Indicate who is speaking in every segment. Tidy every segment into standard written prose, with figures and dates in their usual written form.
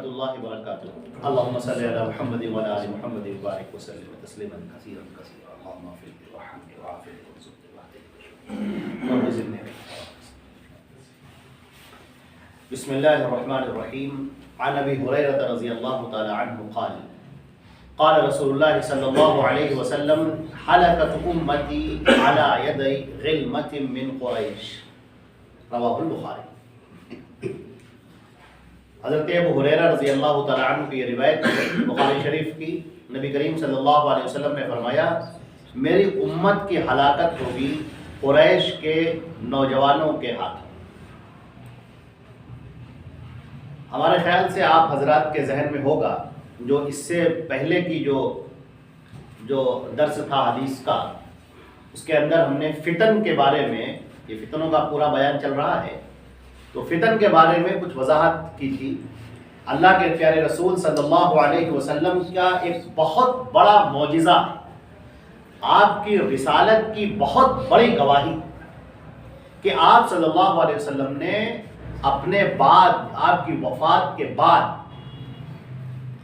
Speaker 1: ورحمۃ اللہ وبرکاتہ۔ اللہم صلی علی محمد وعلی آل محمد وبارک وسلم تسلیما کثیرا کثیرا۔ اللہم اغفر لی وارحمنی وعافنی وارزقنی رب زدنی علما۔ بسم اللہ الرحمن الرحیم۔ عن ابی ہریرہ رضی اللہ تعالی عنہ قال قال رسول اللہ صلی اللہ علیہ وسلم حلقت امتی علی یدی غلمۃ من قریش، رواہ البخاری۔ حضرت ابو ہریرہ رضی اللہ تعالیٰ عنہ کی یہ روایت ہے بخاری شریف کی۔ نبی کریم صلی اللہ علیہ وسلم نے فرمایا میری امت کی ہلاکت ہوگی قریش کے نوجوانوں کے ہاتھوں۔ ہمارے خیال سے آپ حضرات کے ذہن میں ہوگا جو اس سے پہلے کی جو درس تھا حدیث کا، اس کے اندر ہم نے فتن کے بارے میں، یہ فتنوں کا پورا بیان چل رہا ہے، تو فتن کے بارے میں کچھ وضاحت کی تھی۔ اللہ کے پیارے رسول صلی اللہ علیہ وسلم کا ایک بہت بڑا معجزہ، آپ کی رسالت کی بہت بڑی گواہی کہ آپ صلی اللہ علیہ وسلم نے اپنے بعد، آپ کی وفات کے بعد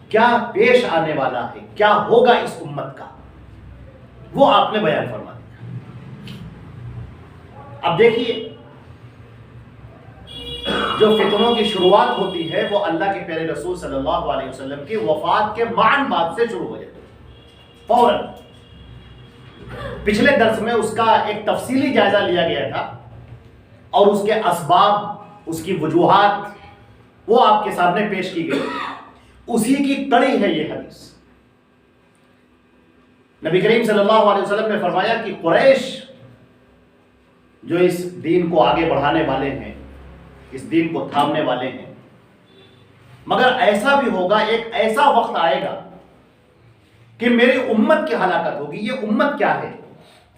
Speaker 1: کیا پیش آنے والا ہے، کیا ہوگا اس امت کا، وہ آپ نے بیان فرما دیا۔ اب دیکھیے جو فتنوں کی شروعات ہوتی ہے وہ اللہ کے پیارے رسول صلی اللہ علیہ وسلم کی وفات کے معن بعد سے شروع ہو جاتی ہے فوراً۔ پچھلے درس میں اس کا ایک تفصیلی جائزہ لیا گیا تھا اور اس کے اسباب، اس کی وجوہات وہ آپ کے سامنے پیش کی گئی، اسی کی کڑی ہے یہ حدیث۔ نبی کریم صلی اللہ علیہ وسلم نے فرمایا کہ قریش جو اس دین کو آگے بڑھانے والے ہیں، اس دین کو تھامنے والے ہیں، مگر ایسا بھی ہوگا، ایک ایسا وقت آئے گا کہ میری امت کی ہلاکت ہوگی۔ یہ امت کیا ہے؟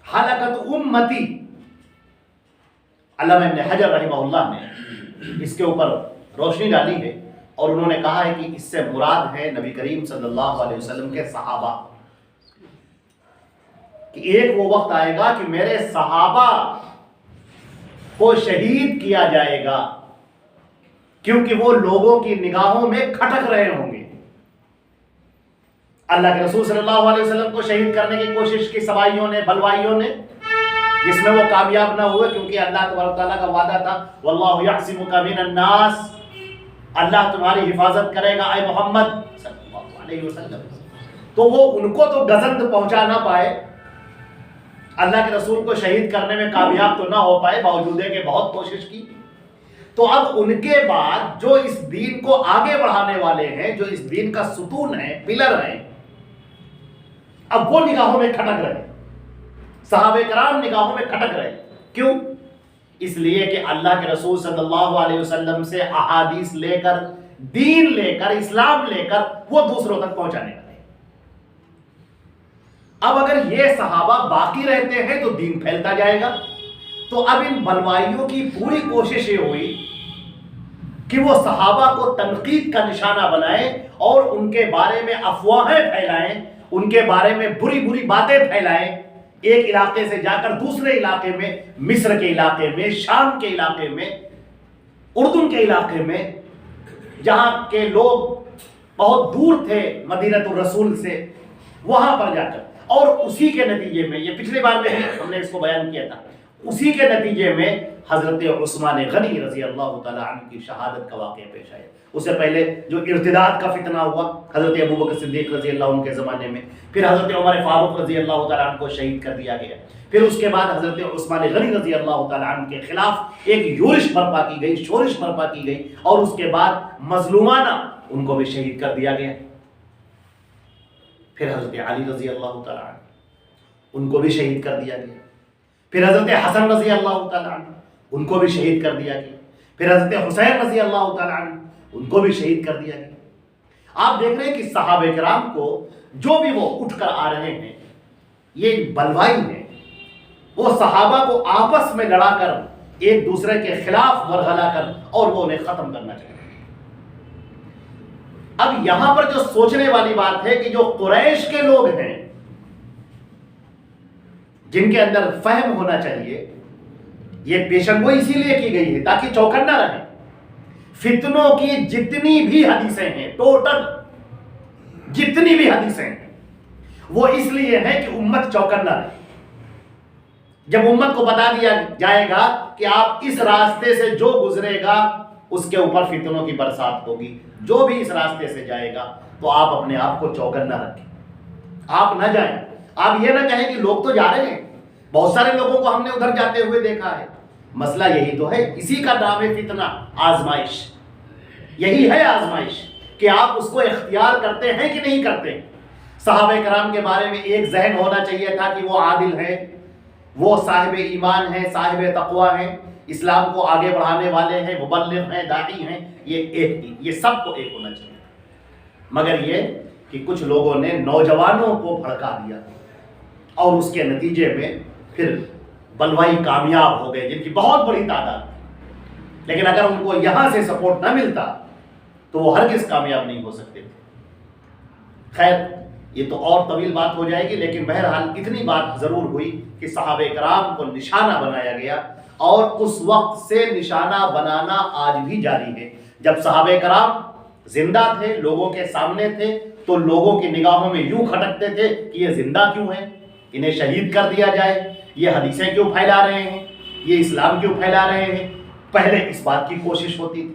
Speaker 1: ہلاکت امتی۔ علامہ ابن حجر رحمہ اللہ نے اس کے اوپر روشنی ڈالی ہے اور انہوں نے کہا ہے کہ اس سے مراد ہے نبی کریم صلی اللہ علیہ وسلم کے صحابہ، کہ ایک وہ وقت آئے گا کہ میرے صحابہ کو شہید کیا جائے گا کیونکہ وہ لوگوں کی نگاہوں میں کھٹک رہے ہوں گے۔ اللہ کے رسول صلی اللہ علیہ وسلم کو شہید کرنے کی کوشش کی سوائیوں نے، بلوائیوں نے، جس میں وہ کامیاب نہ ہوئے کیونکہ اللہ تبارک تعالیٰ کا وعدہ تھا واللہ یعصمک من الناس، اللہ تمہاری حفاظت کرے گا اے محمد صلی اللہ علیہ وسلم۔ تو وہ ان کو تو گزند پہنچا نہ پائے، اللہ کے رسول کو شہید کرنے میں کامیاب تو نہ ہو پائے، باوجود ہے کہ بہت کوشش کی۔ تو اب ان کے بعد جو اس دین کو آگے بڑھانے والے ہیں، جو اس دین کا ستون ہے، پلر ہیں، اب وہ نگاہوں میں کھٹک رہے، صحابہ کرام نگاہوں میں کھٹک رہے۔ کیوں؟ اس لیے کہ اللہ کے رسول صلی اللہ علیہ وسلم سے احادیث لے کر، دین لے کر، اسلام لے کر وہ دوسروں تک پہنچانے والے۔ اب اگر یہ صحابہ باقی رہتے ہیں تو دین پھیلتا جائے گا۔ تو اب ان بلوائیوں کی پوری کوشش یہ ہوئی کہ وہ صحابہ کو تنقید کا نشانہ بنائیں اور ان کے بارے میں افواہیں پھیلائیں، ان کے بارے میں بری بری باتیں پھیلائیں، ایک علاقے سے جا کر دوسرے علاقے میں، مصر کے علاقے میں، شام کے علاقے میں، اردن کے علاقے میں، جہاں کے لوگ بہت دور تھے مدینہ الرسول سے، وہاں پر جا کر، اور اسی کے نتیجے میں، یہ پچھلی بار میں ہم نے اس کو بیان کیا تھا، اسی کے نتیجے میں حضرت عثمان غنی رضی اللہ تعالی عنہ کی شہادت کا واقعہ پیش آیا۔ اس سے پہلے جو ارتداد کا فتنہ ہوا حضرت ابوبکر صدیق رضی اللہ عنہ کے زمانے میں، پھر حضرت عمر فاروق رضی اللہ تعالی عنہ کو شہید کر دیا گیا، پھر اس کے بعد حضرت عثمان غنی رضی اللہ تعالی عنہ کے خلاف ایک یورش برپا کی گئی، شورش برپا کی گئی، اور اس کے بعد مظلومانہ ان کو بھی شہید کر دیا گیا۔ پھر حضرت علی رضی اللہ تعالی عنہ، ان کو بھی شہید کر دیا گیا۔ پھر حضرت حسن رضی اللہ تعالی عنہ، ان کو بھی شہید کر دیا گیا۔ پھر حضرت حسین رضی اللہ تعالی عنہ، ان کو بھی شہید کر دیا گیا۔ آپ دیکھ رہے ہیں کہ صحابہ کرام کو جو بھی وہ اٹھ کر آ رہے ہیں، یہ بلوائی ہے، وہ صحابہ کو آپس میں لڑا کر، ایک دوسرے کے خلاف ورغلا کر، اور وہ انہیں ختم کرنا چاہتے ہیں۔ اب یہاں پر جو سوچنے والی بات ہے کہ جو قریش کے لوگ ہیں، جن کے اندر فہم ہونا چاہیے، یہ پیشن گوئی اسی لیے کی گئی ہے تاکہ چوکن نہ رہے، فتنوں کی جتنی بھی حدیثیں ہیں، ٹوٹل جتنی بھی حدیثیں ہیں، وہ اس لیے ہے کہ امت چوکنا رہے۔ جب امت کو بتا دیا جائے گا کہ آپ اس راستے سے جو گزرے گا اس کے اوپر فتنوں کی برسات ہوگی، جو بھی اس راستے سے جائے گا، تو آپ اپنے آپ کو چوکنا رکھیں، آپ نہ جائیں۔ آپ یہ نہ کہیں کہ لوگ تو جا رہے ہیں، بہت سارے لوگوں کو ہم نے ادھر جاتے ہوئے دیکھا ہے۔ مسئلہ یہی تو ہے، اسی کا نام ہے فتنہ، آزمائش۔ یہی ہے آزمائش کہ آپ اس کو اختیار کرتے ہیں کہ نہیں کرتے۔ صحابہ کرام کے بارے میں ایک ذہن ہونا چاہیے تھا کہ وہ عادل ہیں، وہ صاحب ایمان ہیں، صاحب تقوی ہیں، اسلام کو آگے بڑھانے والے ہیں، مبلغ ہیں، داعی ہیں۔ یہ سب کو ایک ہونا چاہیے، مگر یہ کہ کچھ لوگوں نے نوجوانوں کو بھڑکا دیا اور اس کے نتیجے میں پھر بلوائی کامیاب ہو گئے، جن کی بہت بڑی تعداد تھی، لیکن اگر ان کو یہاں سے سپورٹ نہ ملتا تو وہ ہرگز کامیاب نہیں ہو سکتے تھے۔ خیر، یہ تو اور طویل بات ہو جائے گی، لیکن بہرحال اتنی بات ضرور ہوئی کہ صحابہ کرام کو نشانہ بنایا گیا، اور اس وقت سے نشانہ بنانا آج بھی جاری ہے۔ جب صحابہ کرام زندہ تھے، لوگوں کے سامنے تھے، تو لوگوں کی نگاہوں میں یوں کھٹکتے تھے کہ یہ زندہ کیوں ہیں، انہیں شہید کر دیا جائے، یہ حدیثیں کیوں پھیلا رہے ہیں، یہ اسلام کیوں پھیلا رہے ہیں۔ پہلے اس بات کی کوشش ہوتی تھی۔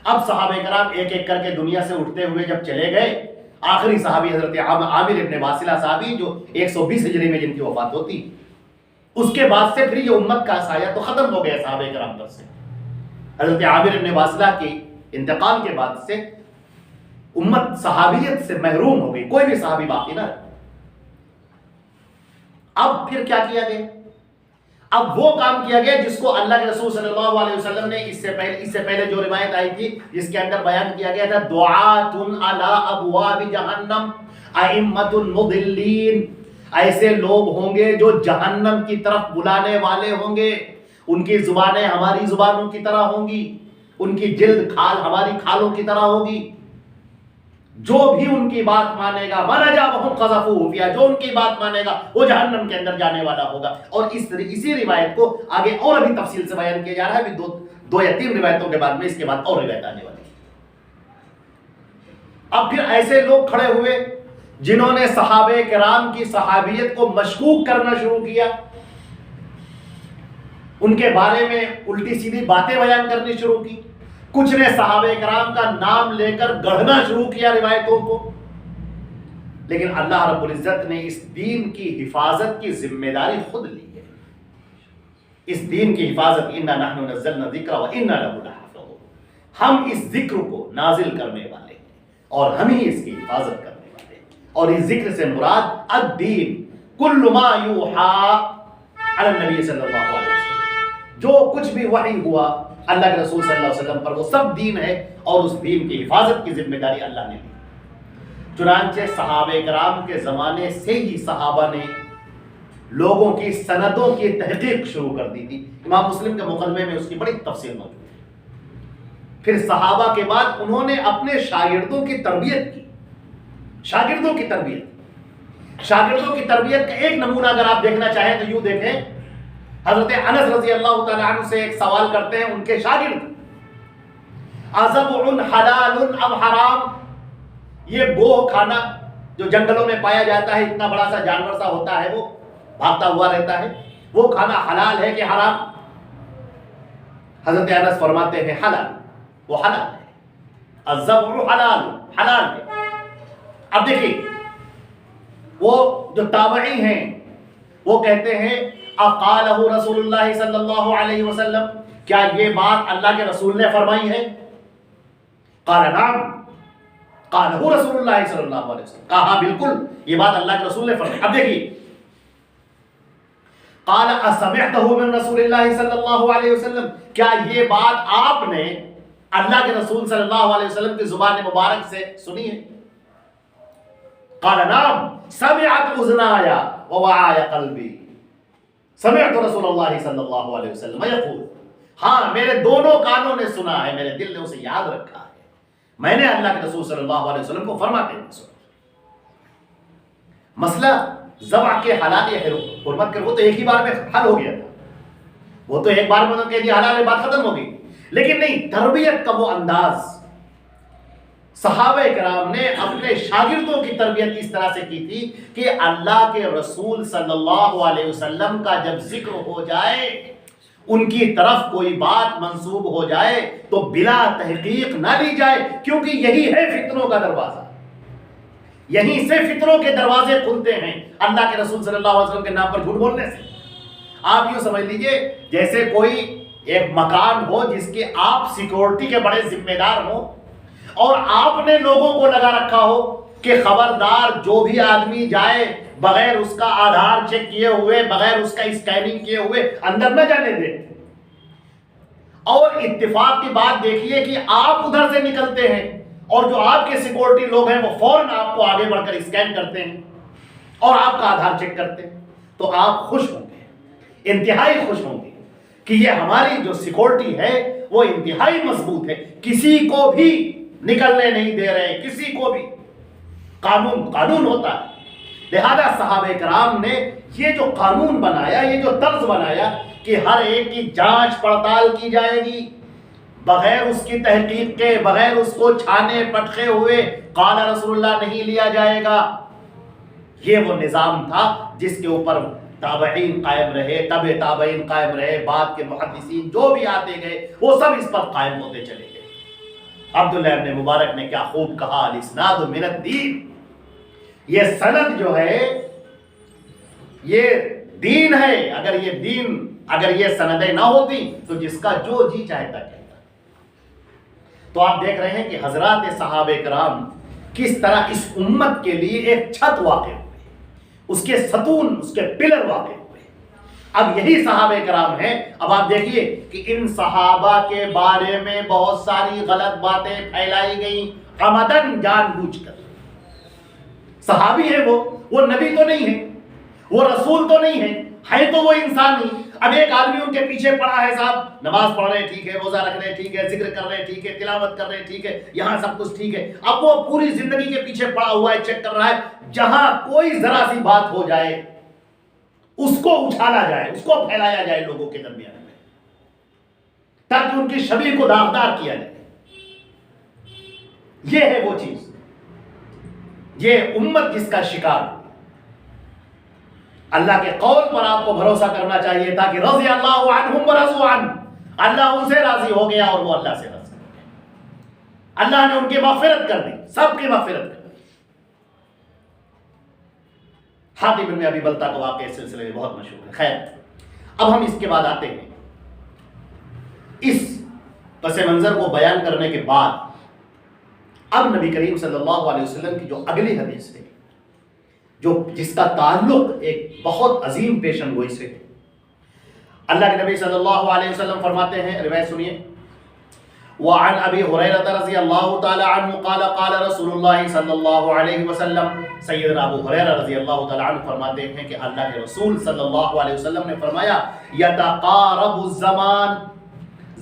Speaker 1: اب صحابہ کرام ایک ایک کر کے دنیا سے اٹھتے ہوئے جب چلے گئے، آخری صحابی حضرت عامر ابن واصلہ صحابی جو 120 ہجری میں جن کی وفات ہوتی، اس کے بعد سے پھر یہ امت کا سایہ تو ختم ہو گیا صحابہ کرام پر سے۔ حضرت عامر ابن واصلہ کے انتقال کے بعد سے امت صحابیت سے محروم ہو گئی، کوئی بھی صحابی باقی نہ رہا۔ اب پھر کیا کیا گیا؟ اب وہ کام کیا گیا جس کو اللہ کے رسول صلی اللہ علیہ وسلم نے اس سے پہلے جو روایت آئی تھی جس کے اندر بیان کیا گیا تھا، دعات علی ابواب جہنم ائمۃ مضلین، ایسے لوگ ہوں گے جو جہنم کی طرف بلانے والے ہوں گے، ان کی زبانیں ہماری زبانوں کی طرح ہوں گی، ان کی جلد کھال ہماری کھالوں کی طرح ہوگی، جو بھی ان کی بات مانے گا من اجابہم قذفوہ فیہا، جو ان کی بات مانے گا وہ جہنم کے اندر جانے والا ہوگا۔ اور اسی روایت کو آگے اور ابھی تفصیل سے بیان کیا جا رہا ہے، دو یا تین روایتوں کے بعد میں اس کے بعد اور روایت آنے والی ہے۔ اب پھر ایسے لوگ کھڑے ہوئے جنہوں نے صحابہ کرام کی صحابیت کو مشکوک کرنا شروع کیا، ان کے بارے میں الٹی سیدھی باتیں بیان کرنی شروع کی، کچھ نے صحابہ کرام کا نام لے کر گڑھنا شروع کیا روایتوں کو۔ لیکن اللہ رب العزت نے اس دین کی حفاظت کی ذمہ داری خود لی ہے۔ اس دین کی حفاظت، انا نحن نزلنا الذکر وانا لہ لحافظون، ہم اس ذکر کو نازل کرنے والے ہیں اور ہم ہی اس کی حفاظت کرنے والے ہیں۔ اور اس ذکر سے مراد الدین کل ما یوحی علی النبی صلی اللہ علیہ وسلم، جو کچھ بھی وحی ہوا اللہ کے رسول صلی اللہ علیہ وسلم پر وہ سب دین ہے، اور اس دین کی حفاظت کی ذمہ داری اللہ نے لی۔ چنانچہ صحابہ کرام کے زمانے سے ہی صحابہ نے لوگوں کی سندوں کی تحقیق شروع کر دی تھی۔ امام مسلم کے مقدمے میں اس کی بڑی تفصیل موجود ہے۔ پھر صحابہ کے بعد انہوں نے اپنے شاگردوں کی تربیت کی، شاگردوں کی تربیت کا ایک نمونہ اگر آپ دیکھنا چاہیں تو یوں دیکھیں، حضرت انس رضی اللہ تعالیٰ عنہ سے ایک سوال کرتے ہیں ان کے شاگرد، ازبع حلال ام حرام، یہ گوہ کھانا جو جنگلوں میں پایا جاتا ہے، اتنا بڑا سا جانور سا ہوتا ہے، وہ بھاگتا ہوا رہتا ہے، وہ کھانا حلال ہے کہ حرام؟ حضرت انس فرماتے ہیں حلال، وہ حلال ہے، الذبح حلال، حلال ہے۔ اب دیکھیں وہ جو تابعی ہیں وہ کہتے ہیں اقالہ رسول اللہ صلی اللہ علیہ وسلم، کیا یہ بات اللہ کے رسول نے فرمائی ہے؟ قال نعم قالہ رسول اللہ صلی اللہ علیہ وسلم، کہا ہاں بالکل یہ بات اللہ کے رسول نے فرمائی۔ اب دیکھیے، قال اسمعتہ من رسول اللہ صلی اللہ علیہ وسلم، کیا یہ بات آپ نے اللہ کے رسول صلی اللہ علیہ وسلم کی زبان مبارک سے سنی ہے؟ قال نعم سمعت اذنایا ووعی قلبی، سمعت رسول اللہ صلی اللہ علیہ وسلم یقول، ہاں میرے دونوں کانوں نے سنا ہے، میرے دل نے اسے یاد رکھا ہے، میں نے اللہ کے رسول صلی اللہ علیہ وسلم کو فرماتے ہیں سنا۔ مسئلہ ذبح کے حلال یا حرمت کر وہ تو ایک ہی بار میں حل ہو گیا تھا، وہ تو ایک بار میں کہہ دیا حلال ہے، بات ختم ہو گئی۔ لیکن نہیں، تربیت کا وہ انداز صحابہ کرام نے اپنے شاگردوں کی تربیت اس طرح سے کی تھی کہ اللہ کے رسول صلی اللہ علیہ وسلم کا جب ذکر ہو جائے، ان کی طرف کوئی بات منسوب ہو جائے تو بلا تحقیق نہ لی جائے، کیونکہ یہی ہے فتنوں کا دروازہ، یہیں سے فتنوں کے دروازے کھلتے ہیں اللہ کے رسول صلی اللہ علیہ وسلم کے نام پر جھوٹ بولنے سے۔ آپ یوں سمجھ لیجئے جیسے کوئی ایک مکان ہو جس کے آپ سیکورٹی کے بڑے ذمہ دار ہوں، اور آپ نے لوگوں کو لگا رکھا ہو کہ خبردار جو بھی آدمی جائے بغیر اس کا آدھار چیک کیے ہوئے، بغیر اس کا اسکیننگ کیے ہوئے اندر نہ جانے دے۔ اور اتفاق کی بات دیکھیے کہ آپ ادھر سے نکلتے ہیں اور جو آپ کے سیکورٹی لوگ ہیں وہ فوراً آپ کو آگے بڑھ کر اسکین کرتے ہیں اور آپ کا آدھار چیک کرتے ہیں، تو آپ خوش ہوں گے، انتہائی خوش ہوں گے کہ یہ ہماری جو سیکورٹی ہے وہ انتہائی مضبوط ہے، کسی کو بھی نکلنے نہیں دے رہے، کسی کو بھی۔ قانون ہوتا ہے۔ لہذا صحابہ کرام نے یہ جو قانون بنایا، یہ جو طرز بنایا کہ ہر ایک کی جانچ پڑتال کی جائے گی بغیر اس کی تحقیق کے، بغیر اس کو چھانے پٹخے ہوئے قال رسول اللہ نہیں لیا جائے گا، یہ وہ نظام تھا جس کے اوپر تابعین قائم رہے، تبع تابعین قائم رہے، بعد کے محدثین جو بھی آتے گئے وہ سب اس پر قائم ہوتے چلے گئے۔ عبداللہ ابن مبارک نے کیا خوب کہا، الاسناد من الدین، یہ سند جو ہے یہ دین ہے، اگر یہ سندیں نہ ہوتی تو جس کا جو جی چاہتا کہتا۔ تو آپ دیکھ رہے ہیں کہ حضرات صحابہ کرام کس طرح اس امت کے لیے ایک چھت واقع ہوئے، اس کے ستون، اس کے پلر واقع ہوئے۔ اب یہی صحابہ کرام ہیں۔ اب آپ دیکھیے کہ ان صحابہ کے بارے میں بہت ساری غلط باتیں پھیلائی گئیں عمدن، جان بوجھ کر۔ صحابی ہیں وہ نبی تو نہیں ہے، وہ رسول تو نہیں ہے تو وہ انسان ہی۔ اب ایک آدمی ان کے پیچھے پڑا ہے، صاحب نماز پڑھ رہے ٹھیک ہے، روزہ رکھ رہے ٹھیک ہے، ذکر کر رہے ٹھیک ہے، تلاوت کر رہے ٹھیک ہے، یہاں سب کچھ ٹھیک ہے۔ اب وہ پوری زندگی کے پیچھے پڑا ہوا ہے، چیک کر رہا ہے، جہاں کوئی ذرا سی بات ہو جائے اس کو اچھالا جائے، اس کو پھیلایا جائے لوگوں کے درمیان میں، تاکہ ان کی شبیہ کو داغدار کیا جائے۔ یہ ہے وہ چیز، یہ امت جس کا شکار ہوئی۔ اللہ کے قول پر آپ کو بھروسہ کرنا چاہیے تھا کہ رضی اللہ عنہم ورضوا عنہ، اللہ ان سے راضی ہو گیا اور وہ اللہ سے راضی ہو گیا۔ اللہ نے ان کی مغفرت کر دی، سب کی مغفرت کر دی۔ حاتب بن ابی بلتہ کا واقعہ اس سلسلے میں بہت مشہور ہے۔ خیر، اب ہم اس کے بعد آتے ہیں، اس پس منظر کو بیان کرنے کے بعد اب نبی کریم صلی اللہ علیہ وسلم کی جو اگلی حدیث ہے، جس کا تعلق ایک بہت عظیم پیشن گوئی سے ہے۔ اللہ کے نبی صلی اللہ علیہ وسلم فرماتے ہیں، روایت سنیے، وعن ابی ہریرہ رضی اللہ تعالی عنہ قال قال رسول اللہ صلی اللہ علیہ وسلم، سیدنا ابو ہریرہ رضی اللہ تعالی عنہ فرماتے ہیں کہ اللہ کے رسول صلی اللہ علیہ وسلم نے فرمایا، یتقارب الزمان،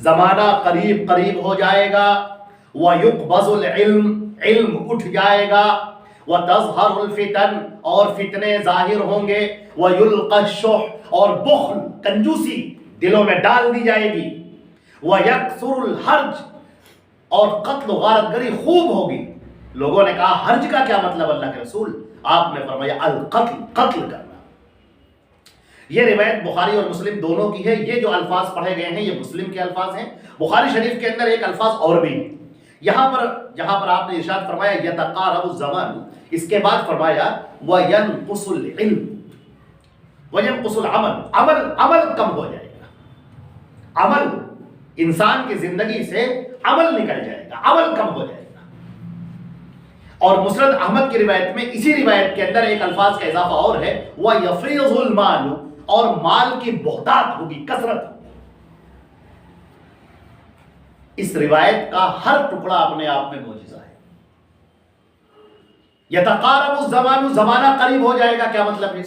Speaker 1: زمانہ قریب قریب ہو جائے گا، ویقبض العلم، علم اٹھ جائے گا، وتظہر الفتن، اور فتنے ظاہر ہوں گے، ویلقى الشح، اور بخل، کنجوسی دلوں میں ڈال دی جائے گی، وَيَكْثُرُ الْحَرْجِ، اور قتل و غارت گری خوب ہوگی۔ لوگوں نے کہا حرج کا کیا مطلب اللہ کے رسول؟ آپ نے فرمایا القتل، قتل کرنا۔ یہ روایت بخاری اور مسلم دونوں کی ہے۔ یہ جو الفاظ پڑھے گئے ہیں یہ مسلم کے الفاظ ہیں۔ بخاری شریف کے اندر ایک الفاظ اور بھی ہیں۔ یہاں پر جہاں پر آپ نے ارشاد فرمایا یتقارب الزمان، اس کے بعد فرمایا وَيَنْقُصُ الْعِلْمُ وَيَنْقُصُ الْعَمَلُ، عمل کم ہو جائے گا، عمل انسان کی زندگی سے عمل نکل جائے گا، عمل کم ہو جائے گا۔ اور مسند احمد کی روایت میں اسی روایت کے اندر ایک الفاظ کا اضافہ اور ہے، وَيَفِيضُ الْمَالُ، اور مال کی بہتات ہوگی، کثرت ہوگی۔ اس روایت کا ہر ٹکڑا اپنے آپ میں معجزہ ہے۔ یتقارب الزمان، زمانہ قریب ہو جائے گا، کیا مطلب ہے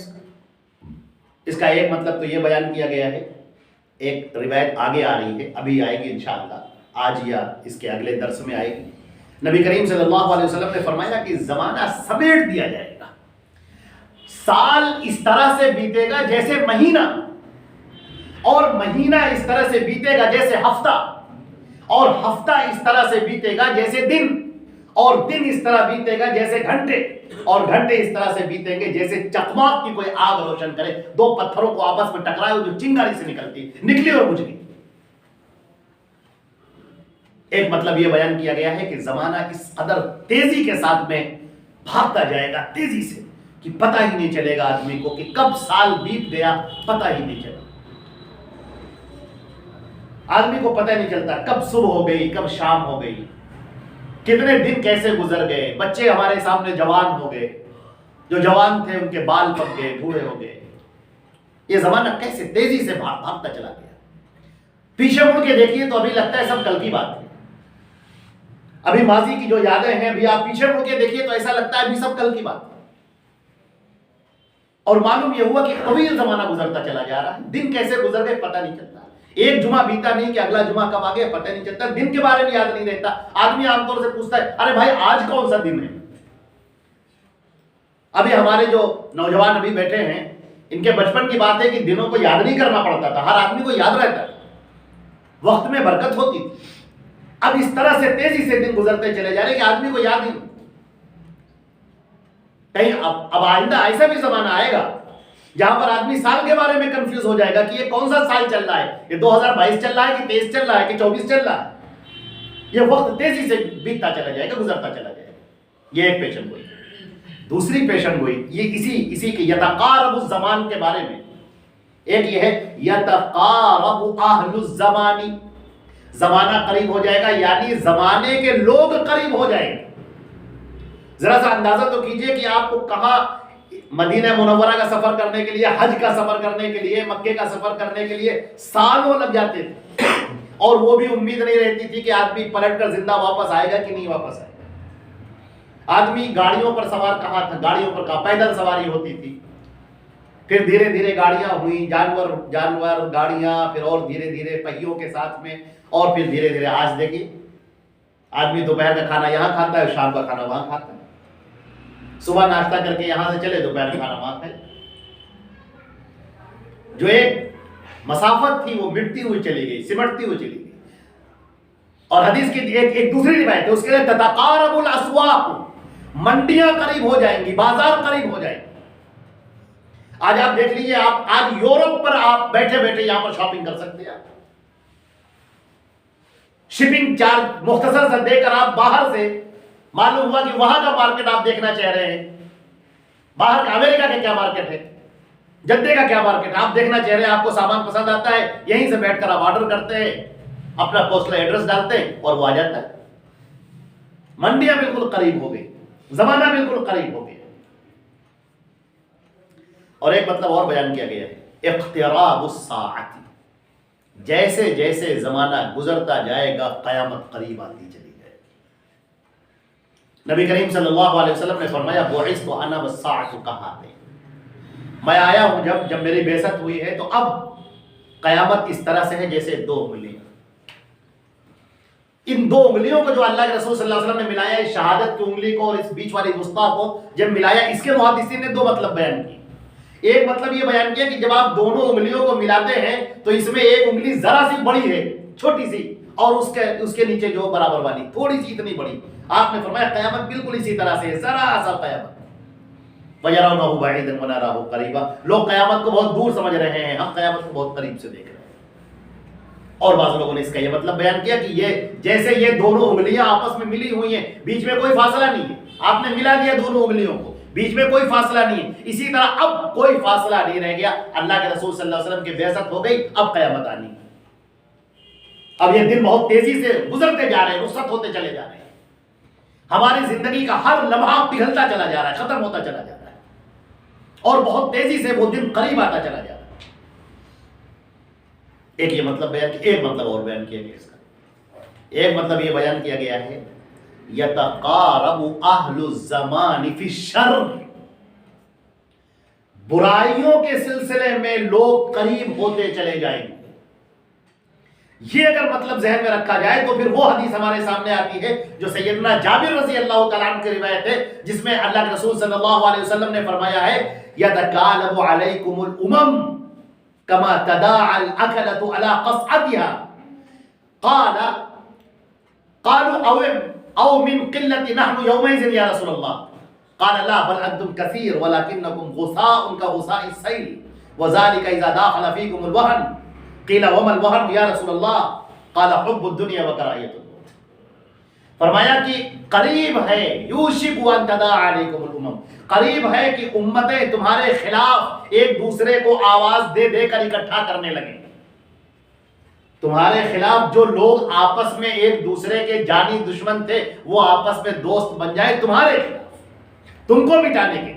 Speaker 1: اس کا ایک مطلب تو یہ بیان کیا گیا ہے، ایک روایت آگے آ رہی ہے، ابھی آئے گی انشاءاللہ، آج یا اس کے اگلے درس میں آئے گی۔ نبی کریم صلی اللہ علیہ وسلم نے فرمایا کہ زمانہ سمیٹ دیا جائے گا، سال اس طرح سے بیتے گا جیسے مہینہ، اور مہینہ اس طرح سے بیتے گا جیسے ہفتہ، اور ہفتہ اس طرح سے بیتے گا جیسے دن، اور دن اس طرح بیتے گا جیسے گھنٹے، اور گھنٹے اس طرح سے بیتیں گے جیسے چکماک کی کوئی آگ روشن کرے، دو پتھروں کو آپس میں ٹکرائے جو چنگاری سے نکلی اور بجھ گئی۔ ایک مطلب یہ بیان کیا گیا ہے کہ زمانہ اس قدر تیزی کے ساتھ میں بھاگتا جائے گا، تیزی سے، کہ پتہ ہی نہیں چلے گا آدمی کو کہ کب سال بیت گیا، پتہ ہی نہیں چلا۔ آدمی کو پتہ نہیں چلتا کب صبح ہو گئی، کب شام ہو گئی، کتنے دن کیسے گزر گئے۔ بچے ہمارے سامنے جوان ہو گئے، جو جوان تھے ان کے بال پک گئے، بوڑھے ہو گئے۔ یہ زمانہ کیسے تیزی سے بھاگتا چلا گیا۔ پیچھے مڑ کے دیکھیے تو ابھی لگتا ہے سب کل کی بات ہے، ابھی ماضی کی جو یادیں ہیں ابھی آپ پیچھے مڑ کے دیکھیے تو ایسا لگتا ہے ابھی سب کل کی بات ہے۔ اور معلوم یہ ہوا کہ طویل زمانہ گزرتا چلا جا رہا ہے، دن کیسے گزر گئے پتہ نہیں چلتا۔ ایک جمعہ بیتا نہیں کہ اگلا جمعہ کب آ گیا پتہ نہیں چلتا، دن کے بارے میں یاد نہیں رہتا۔ آدمی عام طور سے پوچھتا ہے ارے بھائی آج کون سا دن ہے؟ ابھی ہمارے جو نوجوان ابھی بیٹھے ہیں ان کے بچپن کی بات ہے کہ دنوں کو یاد نہیں کرنا پڑتا تھا، ہر آدمی کو یاد رہتا ہے، وقت میں برکت ہوتی تھی۔ اب اس طرح سے تیزی سے دن گزرتے چلے جا رہے کہ آدمی کو یاد ہی نہیں۔ کہیں اب آئندہ ایسا بھی زمانہ آئے گا جہاں پر آدمی سال کے بارے میں کنفیوز ہو جائے گا کہ یہ کون سا سال چل رہا ہے، یہ 2022 چل رہا ہے کہ 23 چل رہا ہے کہ 24 چل رہا ہے۔ یہ وقت تیزی سے بیتتا چلا جائے گا، گزرتا چلا جائے گا۔ یہ ایک پیشن گوئی۔ دوسری پیشن گوئی یہ اسی کے یتقارب الزمان کے بارے میں، ایک یہ ہے یتقارب اہل الزمانی، زمانہ قریب ہو جائے گا، یعنی زمانے کے لوگ قریب ہو جائیں گے۔ ذرا سا اندازہ تو کیجئے کہ آپ کو کہاں مدینہ منورہ کا سفر کرنے کے لیے، حج کا سفر کرنے کے لیے، مکے کا سفر کرنے کے لیے سالوں لگ جاتے تھے، اور وہ بھی امید نہیں رہتی تھی کہ آدمی پلٹ کر زندہ واپس آئے گا کہ نہیں واپس آئے گا۔ آدمی گاڑیوں پر سوار کہاں تھا، گاڑیوں پر کہاں، پیدل سواری ہوتی تھی، پھر دھیرے دھیرے گاڑیاں ہوئیں، جانور گاڑیاں، پھر اور دھیرے دھیرے پہیوں کے ساتھ میں، اور پھر دھیرے دھیرے آج دیکھیے آدمی دوپہر کا کھانا یہاں کھاتا ہے، شام کا کھانا وہاں کھاتا ہے، صبح ناشتہ کر کے یہاں سے چلے، دوپہر کا کھانا وہاں کھائے۔ جو ایک مسافت تھی وہ مٹتی ہوئی چلی گئی، سمٹتی ہوئی چلی گئی۔ اور حدیث کی ایک دوسری روایت ہے، اس کے لیے تتقارب الاسواق، منڈیاں قریب ہو جائیں گی، بازار قریب ہو جائیں گے۔ آج آپ دیکھ لیجئے، آپ آج یورپ پر آپ بیٹھے بیٹھے یہاں پر شاپنگ کر سکتے ہیں، شپنگ چارج مختصر سے دے کر آپ باہر سے معلوم ہوا کہ وہاں کا مارکیٹ آپ دیکھنا چاہ رہے ہیں، باہر کا امریکہ کا کیا مارکیٹ ہے، جدے کا کیا مارکیٹ ہے، آپ دیکھنا چاہ رہے ہیں، آپ کو سامان پسند آتا ہے، یہیں سے بیٹھ کر آپ آرڈر کرتے ہیں، اپنا پوسٹل ایڈریس ڈالتے ہیں اور وہ آ جاتا ہے۔ منڈیاں بالکل قریب ہو گئی، زمانہ بالکل قریب ہو گیا۔ اور ایک مطلب اور بیان کیا گیا ہے، اقتراب الساعۃ، جیسے جیسے زمانہ گزرتا جائے گا قیامت قریب آتی چلی جائے گی۔ نبی کریم صلی اللہ علیہ وسلم نے فرمایا بعثت انا والساعۃ کہاتین، میں آیا ہوں جب میری بعثت ہوئی ہے تو اب قیامت اس طرح سے ہے جیسے دو انگلیاں۔ ان دو انگلیوں کو جو اللہ کے رسول صلی اللہ علیہ وسلم نے ملایا، اس شہادت کی انگلی کو اور اس بیچ والی وسطیٰ کو جب ملایا، اس کے محدثین نے دو مطلب بیان کیے۔ ایک مطلب یہ بیان کیا کہ جب آپ دونوں انگلیوں کو ملاتے ہیں تو اس میں ایک انگلی ذرا سی بڑی ہے، چھوٹی سی، اور اس کے نیچے جو برابر والی تھوڑی سی اتنی بڑی۔ آپ نے فرمایا قیامت بالکل اسی طرح سے ہے، ذرا سا قیامت۔ وَيَرَوْنَهُ بَعِيدًا وَنَرَاهُ قَرِيبًا، لوگ قیامت کو بہت دور سمجھ رہے ہیں، ہم قیامت کو بہت قریب سے دیکھ رہے ہیں۔ اور بعض لوگوں نے اس کا یہ مطلب بیان کیا کہ یہ جیسے یہ دونوں انگلیاں آپس میں ملی ہوئی ہیں، بیچ میں کوئی فاصلہ نہیں ہے، آپ نے ملا دیا دونوں انگلیوں کو، بیچ میں کوئی فاصلہ نہیں ہے، اسی طرح اب کوئی فاصلہ نہیں رہ گیا، اللہ کے رسول صلی اللہ علیہ وسلم کی بعثت ہو گئی، اب قیامت آنی ہے۔ اب یہ دن بہت تیزی سے گزرتے جا رہے ہیں، رخصت ہوتے چلے جا رہے ہیں، ہماری زندگی کا ہر لمحہ پگھلتا چلا جا رہا ہے، ختم ہوتا چلا جا رہا ہے، اور بہت تیزی سے وہ دن قریب آتا چلا جا رہا ہے۔ ایک یہ مطلب بیان کیا، ایک مطلب اور بیان کیا گیا اس کا، ایک مطلب یہ بیان کیا گیا ہے یتقارب اہل الزمان فی الشر، برائیوں کے سلسلے میں لوگ قریب ہوتے چلے جائیں گے۔ یہ اگر مطلب ذہن میں رکھا جائے تو پھر وہ حدیث ہمارے سامنے آتی ہے جو سیدنا جابر رضی اللہ تعالیٰ عنہ کی روایت ہے، جس میں اللہ کے رسول صلی اللہ علیہ وسلم نے فرمایا ہے یتکالب علیکم الامم کما تداعى الاکلۃ علی قصعتها، قال قالوا او من قلة نحن يومئذ یا رسول اللہ قال لا بل انتم كثير ولكنكم غثاء كغثاء السيل وذلك اذا داخل فيكم الوهن قيل وما الوهن یا رسول اللہ قال حب الدنيا وكراهية الموت. فرمایا کہ قریب ہے یوشک ان تداعى عليكم الامم، قریب ہے کہ امتیں تمہارے خلاف ایک دوسرے کو آواز دے دے کر اکٹھا کرنے لگیں. تمہارے خلاف جو لوگ آپس میں ایک دوسرے کے جانی دشمن تھے وہ آپس میں دوست بن جائیں تمہارے خلاف، تم کو مٹانے کے.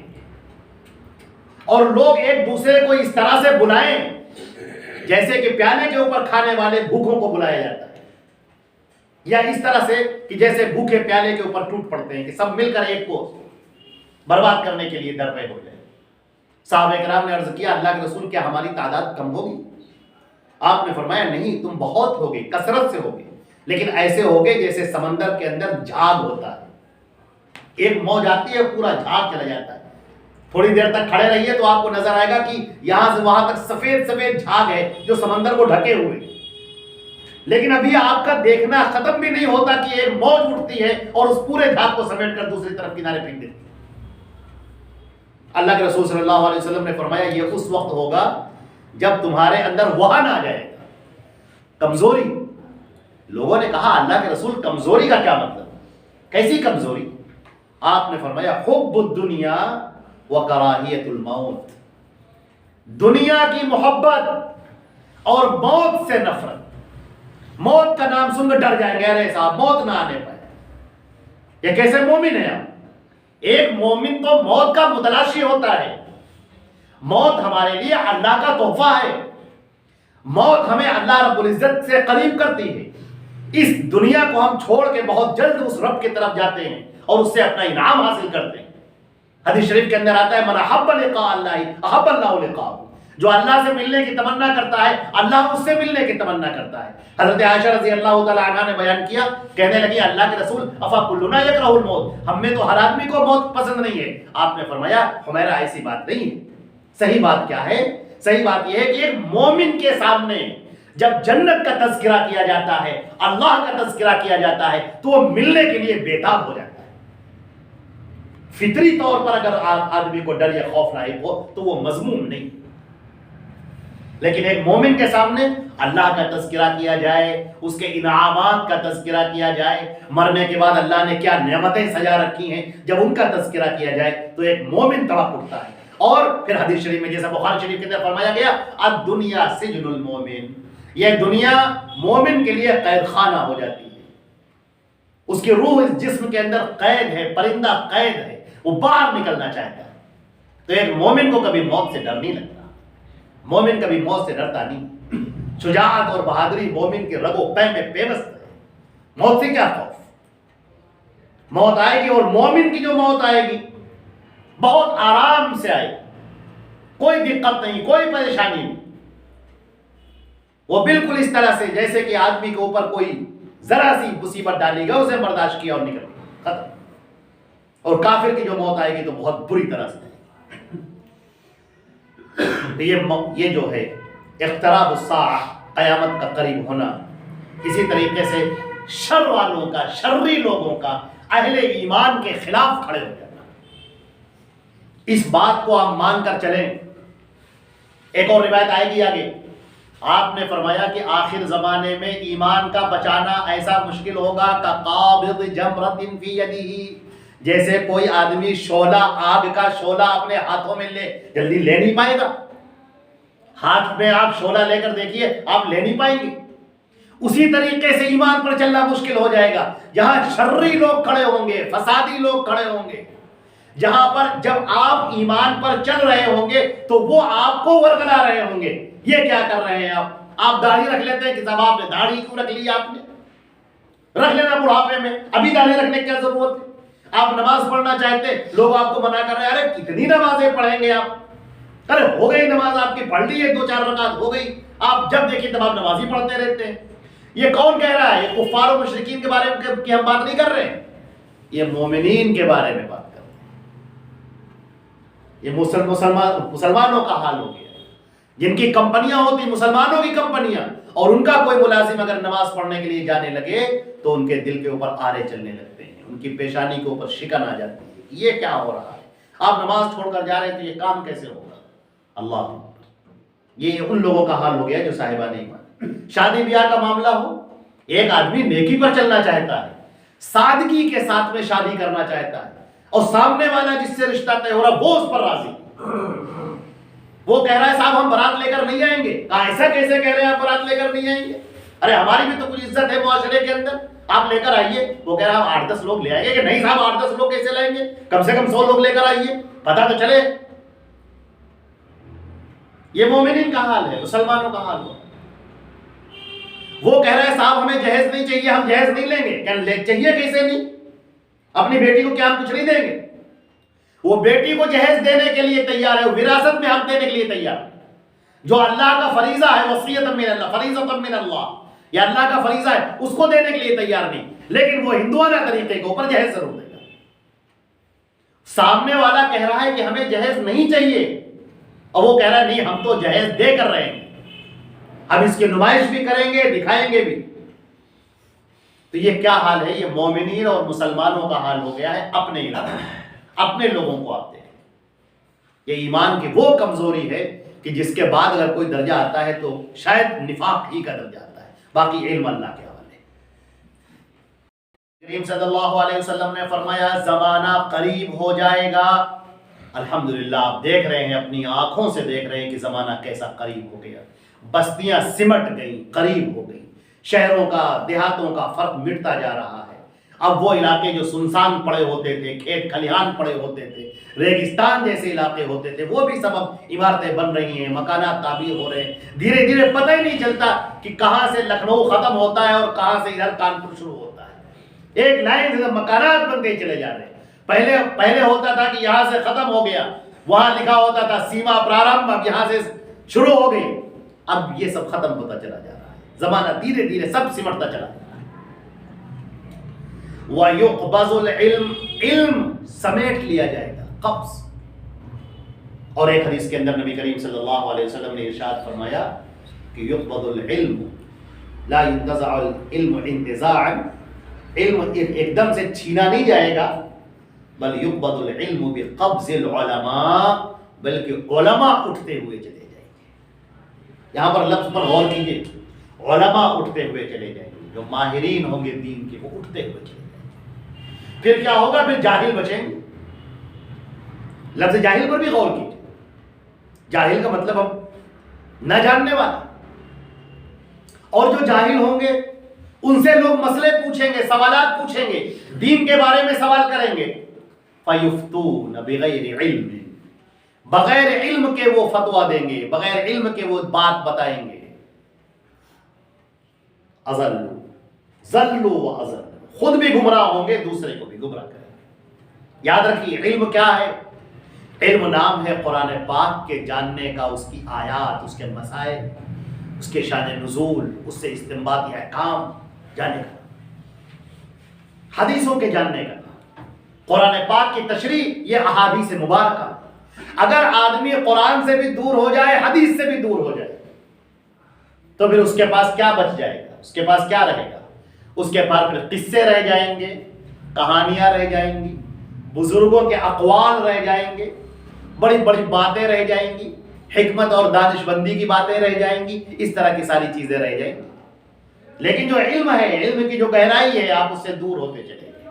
Speaker 1: اور لوگ ایک دوسرے کو اس طرح سے بلائیں جیسے کہ پیالے کے اوپر کھانے والے بھوکوں کو بلایا جاتا ہے، یا اس طرح سے کہ جیسے بھوکے پیالے کے اوپر ٹوٹ پڑتے ہیں کہ سب مل کر ایک کو برباد کرنے کے لیے درپے ہو جائے. صحابہ کرام نے عرض کیا اللہ کے رسول کیا ہماری تعداد کم ہوگی؟ آپ نے فرمایا نہیں، تم بہت ہوگے، کثرت سے ہوگے، لیکن ایسے ہوگے جیسے سمندر کے اندر جھاگ ہوتا ہے. ایک موج آتی ہے پورا جھاگ چلا جاتا ہے، تھوڑی دیر تک کھڑے رہیے تو آپ کو نظر آئے گا کہ یہاں سے وہاں تک سفید سفید جھاگ ہے جو سمندر کو ڈھکے ہوئے. لیکن ابھی آپ کا دیکھنا ختم بھی نہیں ہوتا کہ ایک موج اٹھتی ہے اور اس پورے جھاگ کو سمیٹ کر دوسری طرف کنارے پھینک دیتی ہے. اللہ کے رسول صلی اللہ علیہ وسلم نے فرمایا یہ اس وقت ہوگا جب تمہارے اندر وہن آ جائے گا، کمزوری. لوگوں نے کہا اللہ کے رسول کمزوری کا کیا مطلب، کیسی کمزوری؟ آپ نے فرمایا حب الدنیا وکراہیت الموت، دنیا کی محبت اور موت سے نفرت. موت کا نام سن کر ڈر جائیں گے، ارے صاحب موت نہ آنے پائے. یہ کیسے مومن ہے آپ؟ ایک مومن تو موت کا متلاشی ہوتا ہے. موت ہمارے لیے اللہ کا تحفہ ہے. موت ہمیں اللہ رب العزت سے قریب کرتی ہے. اس دنیا کو ہم چھوڑ کے بہت جلد اس رب کی طرف جاتے ہیں اور اس سے اپنا انعام حاصل کرتے ہیں. حدیث شریف کے اندر آتا ہے من احب لقاء اللہ احب اللہ لقاءہ، جو اللہ سے ملنے کی تمنا کرتا ہے اللہ اس سے ملنے کی تمنا کرتا ہے. حضرت عائشہ رضی اللہ تعالی عنہا نے بیان کیا، کہنے لگی اللہ کے رسول افا کلنا یکرہ الموت، ہم میں تو ہر آدمی کو موت پسند نہیں ہے. آپ نے فرمایا حمیرہ ایسی بات نہیں ہے. صحیح بات کیا ہے؟ صحیح بات یہ ہے کہ ایک مومن کے سامنے جب جنت کا تذکرہ کیا جاتا ہے، اللہ کا تذکرہ کیا جاتا ہے تو وہ ملنے کے لیے بےتاب ہو جاتا ہے. فطری طور پر اگر آدمی کو ڈر یا خوف لاحق ہو تو وہ مذموم نہیں، لیکن ایک مومن کے سامنے اللہ کا تذکرہ کیا جائے، اس کے انعامات کا تذکرہ کیا جائے، مرنے کے بعد اللہ نے کیا نعمتیں سجا رکھی ہیں، جب ان کا تذکرہ کیا جائے تو ایک مومن تڑپ اٹھتا ہے. اور پھر حدیث شریف میں جیسا بخاری شریف کے اندر فرمایا گیا الدنیا سجن المومن، یہ دنیا مومن کے لیے قید خانہ ہو جاتی ہے. اس کی روح اس جسم کے اندر قید ہے، پرندہ قید ہے، وہ باہر نکلنا چاہتا ہے. تو ایک مومن کو کبھی موت سے ڈر نہیں لگتا، مومن کبھی موت سے ڈرتا نہیں. شجاعت اور بہادری مومن کے رگ و پے میں پیوست ہے. موت سے کیا خوف؟ موت آئے گی اور مومن کی جو موت آئے گی بہت آرام سے آئے گی، کوئی دقت نہیں، کوئی پریشانی نہیں. وہ بالکل اس طرح سے جیسے کہ آدمی کے اوپر کوئی ذرا سی مصیبت ڈالی گئی، اسے برداشت کیا اور نکل گیا، ختم. اور کافر کی جو موت آئے گی تو بہت بری طرح سے. یہ جو ہے اقتراب الساعہ، قیامت کا قریب ہونا، اسی طریقے سے شر والوں کا، شرری لوگوں کا اہل ایمان کے خلاف کھڑے ہو جانا، اس بات کو آپ مان کر چلیں. ایک اور روایت آئے گی آگے، آپ نے فرمایا کہ آخر زمانے میں ایمان کا بچانا ایسا مشکل ہوگا کہ قابض جمرۃ فی یدہ، جیسے کوئی آدمی شعلہ، آگ کا شعلہ اپنے ہاتھوں میں لے، جلدی لے نہیں پائے گا. ہاتھ میں آپ شعلہ لے کر دیکھیے، آپ لے نہیں پائیں گے. اسی طریقے سے ایمان پر چلنا مشکل ہو جائے گا. جہاں شرری لوگ کھڑے ہوں گے، فسادی لوگ کھڑے ہوں گے، جہاں پر جب آپ ایمان پر چل رہے ہوں گے تو وہ آپ کو ورگلا رہے ہوں گے، یہ کیا کر رہے ہیں آپ داڑھی رکھ لیتے ہیں کہ صاحب آپ نے داڑھی کیوں رکھ لی؟ آپ نے رکھ لینا بڑھاپے میں، ابھی داڑھی رکھنے کی کیا ضرورت ہے؟ آپ نماز پڑھنا چاہتے، لوگ آپ کو منع کر رہے ہیں، ارے کتنی نمازیں پڑھیں گے آپ؟ ارے ہو گئی نماز آپ کی، پڑھ لی ہے 2-4 رکعت ہو گئی. آپ جب دیکھیں تب آپ نماز ہی پڑھتے رہتے ہیں. یہ کون کہہ رہا ہے؟ یہ کفار و مشرکین کے بارے میں کی ہم بات نہیں کر رہے ہیں، یہ مومنین کے بارے میں بات کر رہے ہیں. یہ مسلمانوں کا حال ہو گیا، جن کی کمپنیاں ہوتی مسلمانوں کی کمپنیاں، اور ان کا کوئی ملازم اگر نماز پڑھنے کے لیے جانے لگے تو ان کے دل کے اوپر آرے چلنے لگتے ہیں، ان کی پیشانی کے اوپر شکن آ جاتی ہے، یہ کیا ہو رہا ہے؟ آپ نماز چھوڑ کر جا رہے ہیں تو یہ کام کیسے ہوگا؟ اللہ اکبر۔ یہ ان لوگوں کا حال ہو گیا جو صاحبان ایمان۔ شادی بیاہ کا معاملہ ہو، ایک آدمی نیکی پر چلنا چاہتا ہے، سادگی کے ساتھ میں شادی کرنا چاہتا ہے، اور سامنے والا جس سے رشتہ طے ہو رہا وہ اس پر راضی، وہ کہہ رہا ہے صاحب ہم برات لے کر نہیں آئیں گے۔ ایسا کیسے کہہ رہے ہیں آپ برات لے کر نہیں آئیں گے؟ ارے ہماری بھی تو کچھ عزت ہے معاشرے کے اندر، آپ لے کر آئیے۔ وہ کہہ رہا ہے 8-10 لوگ لے آئیں گے کہ نہیں صاحب 8-10 لوگ کیسے لائیں گے، کم سے کم 100 لوگ لے کر آئیے، پتہ تو چلے۔ یہ مومنین کا حال ہے، مسلمانوں کا حال ہو۔ وہ کہہ رہا ہے صاحب ہمیں جہیز نہیں چاہیے، ہم جہیز نہیں لیں گے۔ کہ چاہیے کیسے نہیں؟ اپنی بیٹی کو کیا ہم کچھ نہیں دیں گے؟ وہ بیٹی کو جہیز دینے کے لیے تیار ہے، وراثت میں حق دینے کے لیے تیار ہے، جو اللہ کا فریضہ ہے، وصیۃ من اللہ، فریضۃ من اللہ، یہ اللہ کا فریضہ ہے، اس کو دینے کے لیے تیار نہیں، لیکن وہ ہندوانہ طریقے کے اوپر جہیز ضرور دے گا۔ سامنے والا کہہ رہا ہے کہ ہمیں جہیز نہیں چاہیے، اور وہ کہہ رہا ہے نہیں ہم تو جہیز دے کر رہے ہیں، ہم اس کی نمائش بھی کریں گے، دکھائیں گے بھی۔ تو یہ کیا حال ہے؟ یہ مومنین اور مسلمانوں کا حال ہو گیا ہے اپنے علاقے میں، اپنے لوگوں کو آپ دیکھیں۔ یہ ایمان کی وہ کمزوری ہے کہ جس کے بعد اگر کوئی درجہ آتا ہے تو شاید نفاق ہی کا درجہ آتا ہے، باقی علم اللہ کے حوالے۔ کریم صلی اللہ علیہ وسلم نے فرمایا زمانہ قریب ہو جائے گا۔ الحمدللہ آپ دیکھ رہے ہیں، اپنی آنکھوں سے دیکھ رہے ہیں کہ زمانہ کیسا قریب ہو گیا، بستیاں سمٹ گئیں، قریب ہو گئیں، شہروں کا دیہاتوں کا فرق مٹتا جا رہا ہے۔ اب وہ علاقے جو سنسان پڑے ہوتے تھے، کھیت کھلیان پڑے ہوتے تھے، ریگستان جیسے علاقے ہوتے تھے، وہ بھی سب اب عمارتیں بن رہی ہیں، مکانات تعمیر ہو رہے ہیں، دھیرے دھیرے پتہ ہی نہیں چلتا کہ کہاں سے لکھنؤ ختم ہوتا ہے اور کہاں سے ادھر کانپور شروع ہوتا ہے۔ ایک لائن سے مکانات بنتے چلے جا رہے ہیں۔ پہلے ہوتا تھا کہ یہاں سے ختم ہو گیا، وہاں لکھا ہوتا تھا سیما پرارمبھ، اب یہاں سے شروع ہو گئی، اب یہ سب ختم ہوتا چلا جا رہا ہے، زمانہ دھیرے دھیرے سب سمٹتا چلا جا رہا ہے۔ وَيُقْبَضُ الْعِلْمِ، علم سمیٹ لیا جائے گا، قبض۔ اور ایک حدیث کے اندر نبی کریم صلی اللہ علیہ وسلم نے ارشاد فرمایا کہ يُقْبَضُ الْعِلْمُ لَا يُنْتَزَعُ الْعِلْمُ انتزاعًا، علم ایک دم سے چھینا نہیں جائے گا، بل يُقْبَضُ الْعِلْمُ بِقَبْضِ الْعُلَمَاء، بلکہ علماء اٹھتے ہوئے چلے جائیں گے۔ یہاں پر لفظ پر غور کیجئے، علماء اٹھتے ہوئے چلے جائیں گے، جو ماہرین ہوں گے دین کے وہ اٹھتے ہوئے چلے جائیں گے۔ پھر کیا ہوگا؟ پھر جاہل بچیں گے۔ لفظ جاہل پر بھی غور کیجئے، جاہل کا مطلب ہم نہ جاننے والا، اور جو جاہل ہوں گے ان سے لوگ مسئلے پوچھیں گے، سوالات پوچھیں گے، دین کے بارے میں سوال کریں گے۔ فَيُفْتُونَ بِغَيْرِ عِلْمٍ، بغیر علم کے وہ فتویٰ دیں گے، بغیر علم کے وہ بات بتائیں گے۔ ضلوا وَأَضَلُّوا، خود بھی گمراہ ہوں گے، دوسرے کو بھی گمراہ کریں گے۔ یاد رکھیے علم کیا ہے؟ علم نام ہے قرآن پاک کے جاننے کا، اس کی آیات، اس کے مسائل، اس کے شان نزول، اس سے استنباطی احکام جاننے کا، حدیثوں کے جاننے کا، قرآن پاک کی تشریح، یہ احادیث مبارکہ۔ اگر آدمی قرآن سے بھی دور ہو جائے، حدیث سے بھی دور ہو جائے، تو پھر اس کے پاس کیا بچ جائے گا؟ اس کے پاس کیا رہے گا؟ اس کے پاس پھر قصے رہ جائیں گے، کہانیاں رہ جائیں گی، بزرگوں کے اقوال رہ جائیں گے، بڑی بڑی باتیں رہ جائیں گی، حکمت اور دانش بندی کی باتیں رہ جائیں گی، اس طرح کی ساری چیزیں رہ جائیں گی۔ لیکن جو علم ہے، علم کی جو گہرائی ہے، آپ اس سے دور ہوتے چلے جائیں گے۔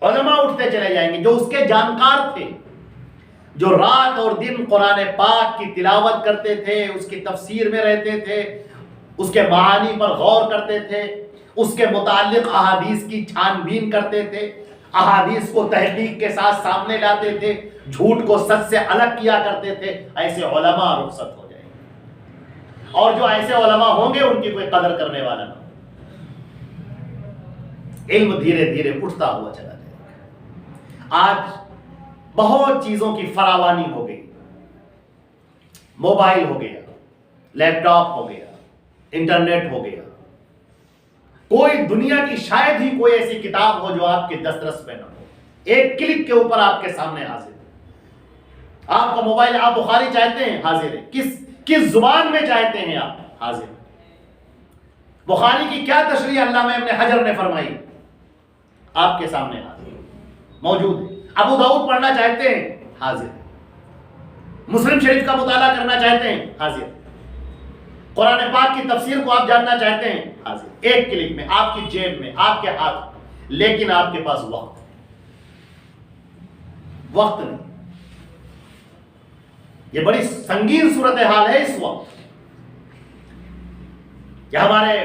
Speaker 1: علماء اٹھتے چلے جائیں گے جو اس کے جانکار تھے، جو رات اور دن قرآن پاک کی تلاوت کرتے تھے، اس کی تفسیر میں رہتے تھے، اس کے معانی پر غور کرتے تھے، اس کے متعلق احادیث کی چھان بین کرتے تھے، احادیث کو تحقیق کے ساتھ سامنے لاتے تھے، جھوٹ کو سچ سے الگ کیا کرتے تھے، ایسے علماء رخصت ہو جائیں گے۔ اور جو ایسے علماء ہوں گے ان کی کوئی قدر کرنے والا نہ ہو۔ علم دھیرے دھیرے اٹھتا ہوا چلا جائے گا۔ آج بہت چیزوں کی فراوانی ہو گئی، موبائل ہو گیا، لیپ ٹاپ ہو گیا، انٹرنیٹ ہو گیا، کوئی دنیا کی شاید ہی کوئی ایسی کتاب ہو جو آپ کے دسترس میں نہ ہو، ایک کلک کے اوپر آپ کے سامنے حاضر ہے۔ آپ کا موبائل، آپ بخاری چاہتے ہیں حاضر ہے، کس زبان میں چاہتے ہیں آپ، حاضر. بخاری کی کیا تشریح علامہ ابن حجر نے فرمائی؟ آپ کے سامنے حاضر موجود ہے. ابو داؤد پڑھنا چاہتے ہیں؟ حاضر. مسلم شریف کا مطالعہ کرنا چاہتے ہیں؟ حاضر. قرآن پاک کی تفسیر کو آپ جاننا چاہتے ہیں؟ حاضر. ایک کلک میں، آپ کی جیب میں، آپ کے ہاتھ میں. لیکن آپ کے پاس وقت نہیں. یہ بڑی سنگین صورتحال ہے اس وقت کہ ہمارے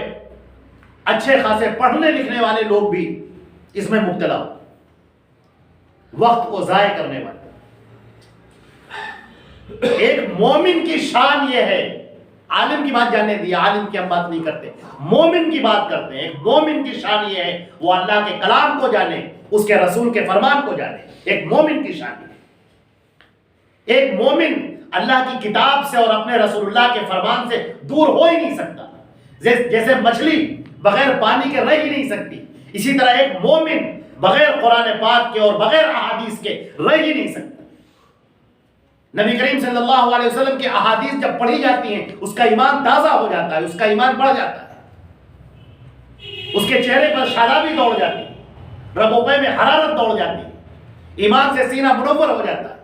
Speaker 1: اچھے خاصے پڑھنے لکھنے والے لوگ بھی اس میں مبتلا ہو، وقت کو ضائع کرنے والے. ایک مومن کی شان یہ ہے، عالم کی بات جاننے دی، عالم کی ہم بات نہیں کرتے، مومن کی بات کرتے ہیں. ایک مومن کی شان یہ ہے وہ اللہ کے کلام کو جانے، اس کے رسول کے فرمان کو جانے. ایک مومن کی شان یہ ہے. ایک مومن اللہ کی کتاب سے اور اپنے رسول اللہ کے فرمان سے دور ہو ہی نہیں سکتا. جیسے مچھلی بغیر پانی کے رہ ہی نہیں سکتی، اسی طرح ایک مومن بغیر قرآن پاک کے اور بغیر احادیث کے رہ ہی نہیں سکتا. نبی کریم صلی اللہ علیہ وسلم کی احادیث جب پڑھی جاتی ہیں اس کا ایمان تازہ ہو جاتا ہے، اس کا ایمان بڑھ جاتا ہے، اس کے چہرے پر شادابی دوڑ جاتی ہے، رگوپے میں حرارت دوڑ جاتی ہے، ایمان سے سینہ منور ہو جاتا ہے.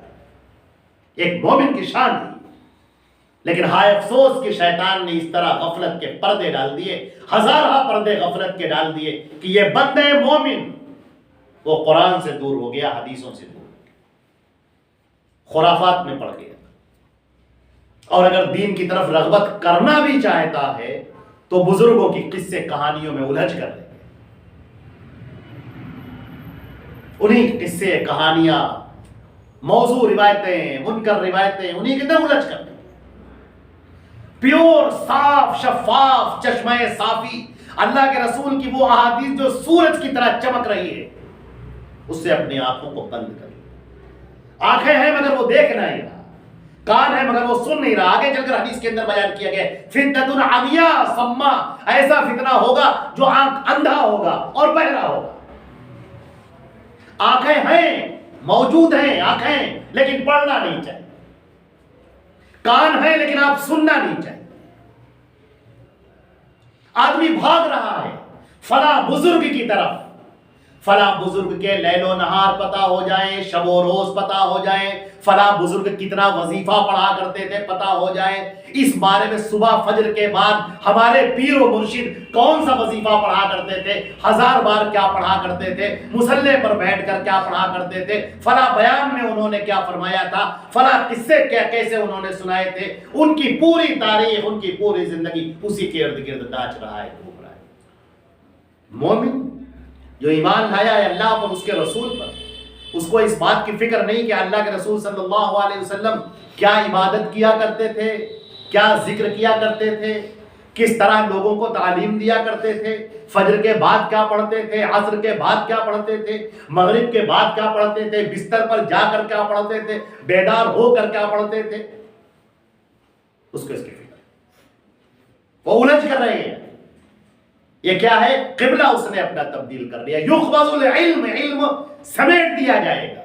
Speaker 1: ایک مومن کی شان ہے. لیکن ہائے افسوس کہ شیطان نے اس طرح غفلت کے پردے ڈال دیے، ہزارہ پردے غفلت کے ڈال دیے کہ یہ بندے مومن وہ قرآن سے دور ہو گیا، حدیثوں سے دور ہو گیا، خرافات میں پڑ گیا. اور اگر دین کی طرف رغبت کرنا بھی چاہتا ہے تو بزرگوں کی قصے کہانیوں میں الجھ کر دیں گے. انہیں قصے کہانیاں، موضوع روایتیں، منکر روایتیں، انہیں کتنے الجھ کر دیں. پیور، صاف، شفاف، چشمہ صافی اللہ کے رسول کی وہ احادیث جو سورج کی طرح چمک رہی ہے، اس سے اپنی آنکھوں کو بند کر. آنکھیں ہیں مگر وہ دیکھ نہیں رہا، کان ہے مگر وہ سن نہیں رہا. آگے چل کر حدیث کے اندر بیان کیا گیا فتنۃ عمیٰ صماء، ایسا فتنہ ہوگا جو آنکھ اندھا ہوگا اور بہرا ہوگا. آنکھیں ہیں، موجود ہیں آنکھیں، لیکن پڑھنا نہیں چاہیے. کان ہے لیکن آپ سننا نہیں چاہیے. آدمی بھاگ رہا ہے فلاں بزرگ کی طرف، فلاں بزرگ کے لیل و نہار پتہ ہو جائیں، شب و روز پتہ ہو جائیں، فلاں بزرگ کتنا وظیفہ پڑھا کرتے تھے پتہ ہو جائیں، اس بارے میں صبح فجر کے بعد ہمارے پیر و مرشد کون سا وظیفہ پڑھا کرتے تھے، 1000 بار کیا پڑھا کرتے تھے، مصلے پر بیٹھ کر کیا پڑھا کرتے تھے، فلاں بیان میں انہوں نے کیا فرمایا تھا، فلاں قصے کیسے انہوں نے سنائے تھے. ان کی پوری تاریخ، ان کی پوری زندگی اسی کے ارد گرد ناچ رہا ہے، گھوم رہا ہے. مومن جو ایمان لایا ہے اللہ پر، اس کے رسول پر، اس کو اس بات کی فکر نہیں کہ اللہ کے رسول صلی اللہ علیہ وسلم کیا عبادت کیا کرتے تھے، کیا ذکر کیا کرتے تھے، کس طرح لوگوں کو تعلیم دیا کرتے تھے، فجر کے بعد کیا پڑھتے تھے، عصر کے بعد کیا پڑھتے تھے، مغرب کے بعد کیا پڑھتے تھے، بستر پر جا کر کیا پڑھتے تھے، بیدار ہو کر کیا پڑھتے تھے. اس کو اس کی فکر، وہ الجھ کر رہے ہیں. یہ کیا ہے؟ قبلہ اس نے اپنا تبدیل کر دیا. یخبز العلم، علم سمیٹ دیا جائے گا.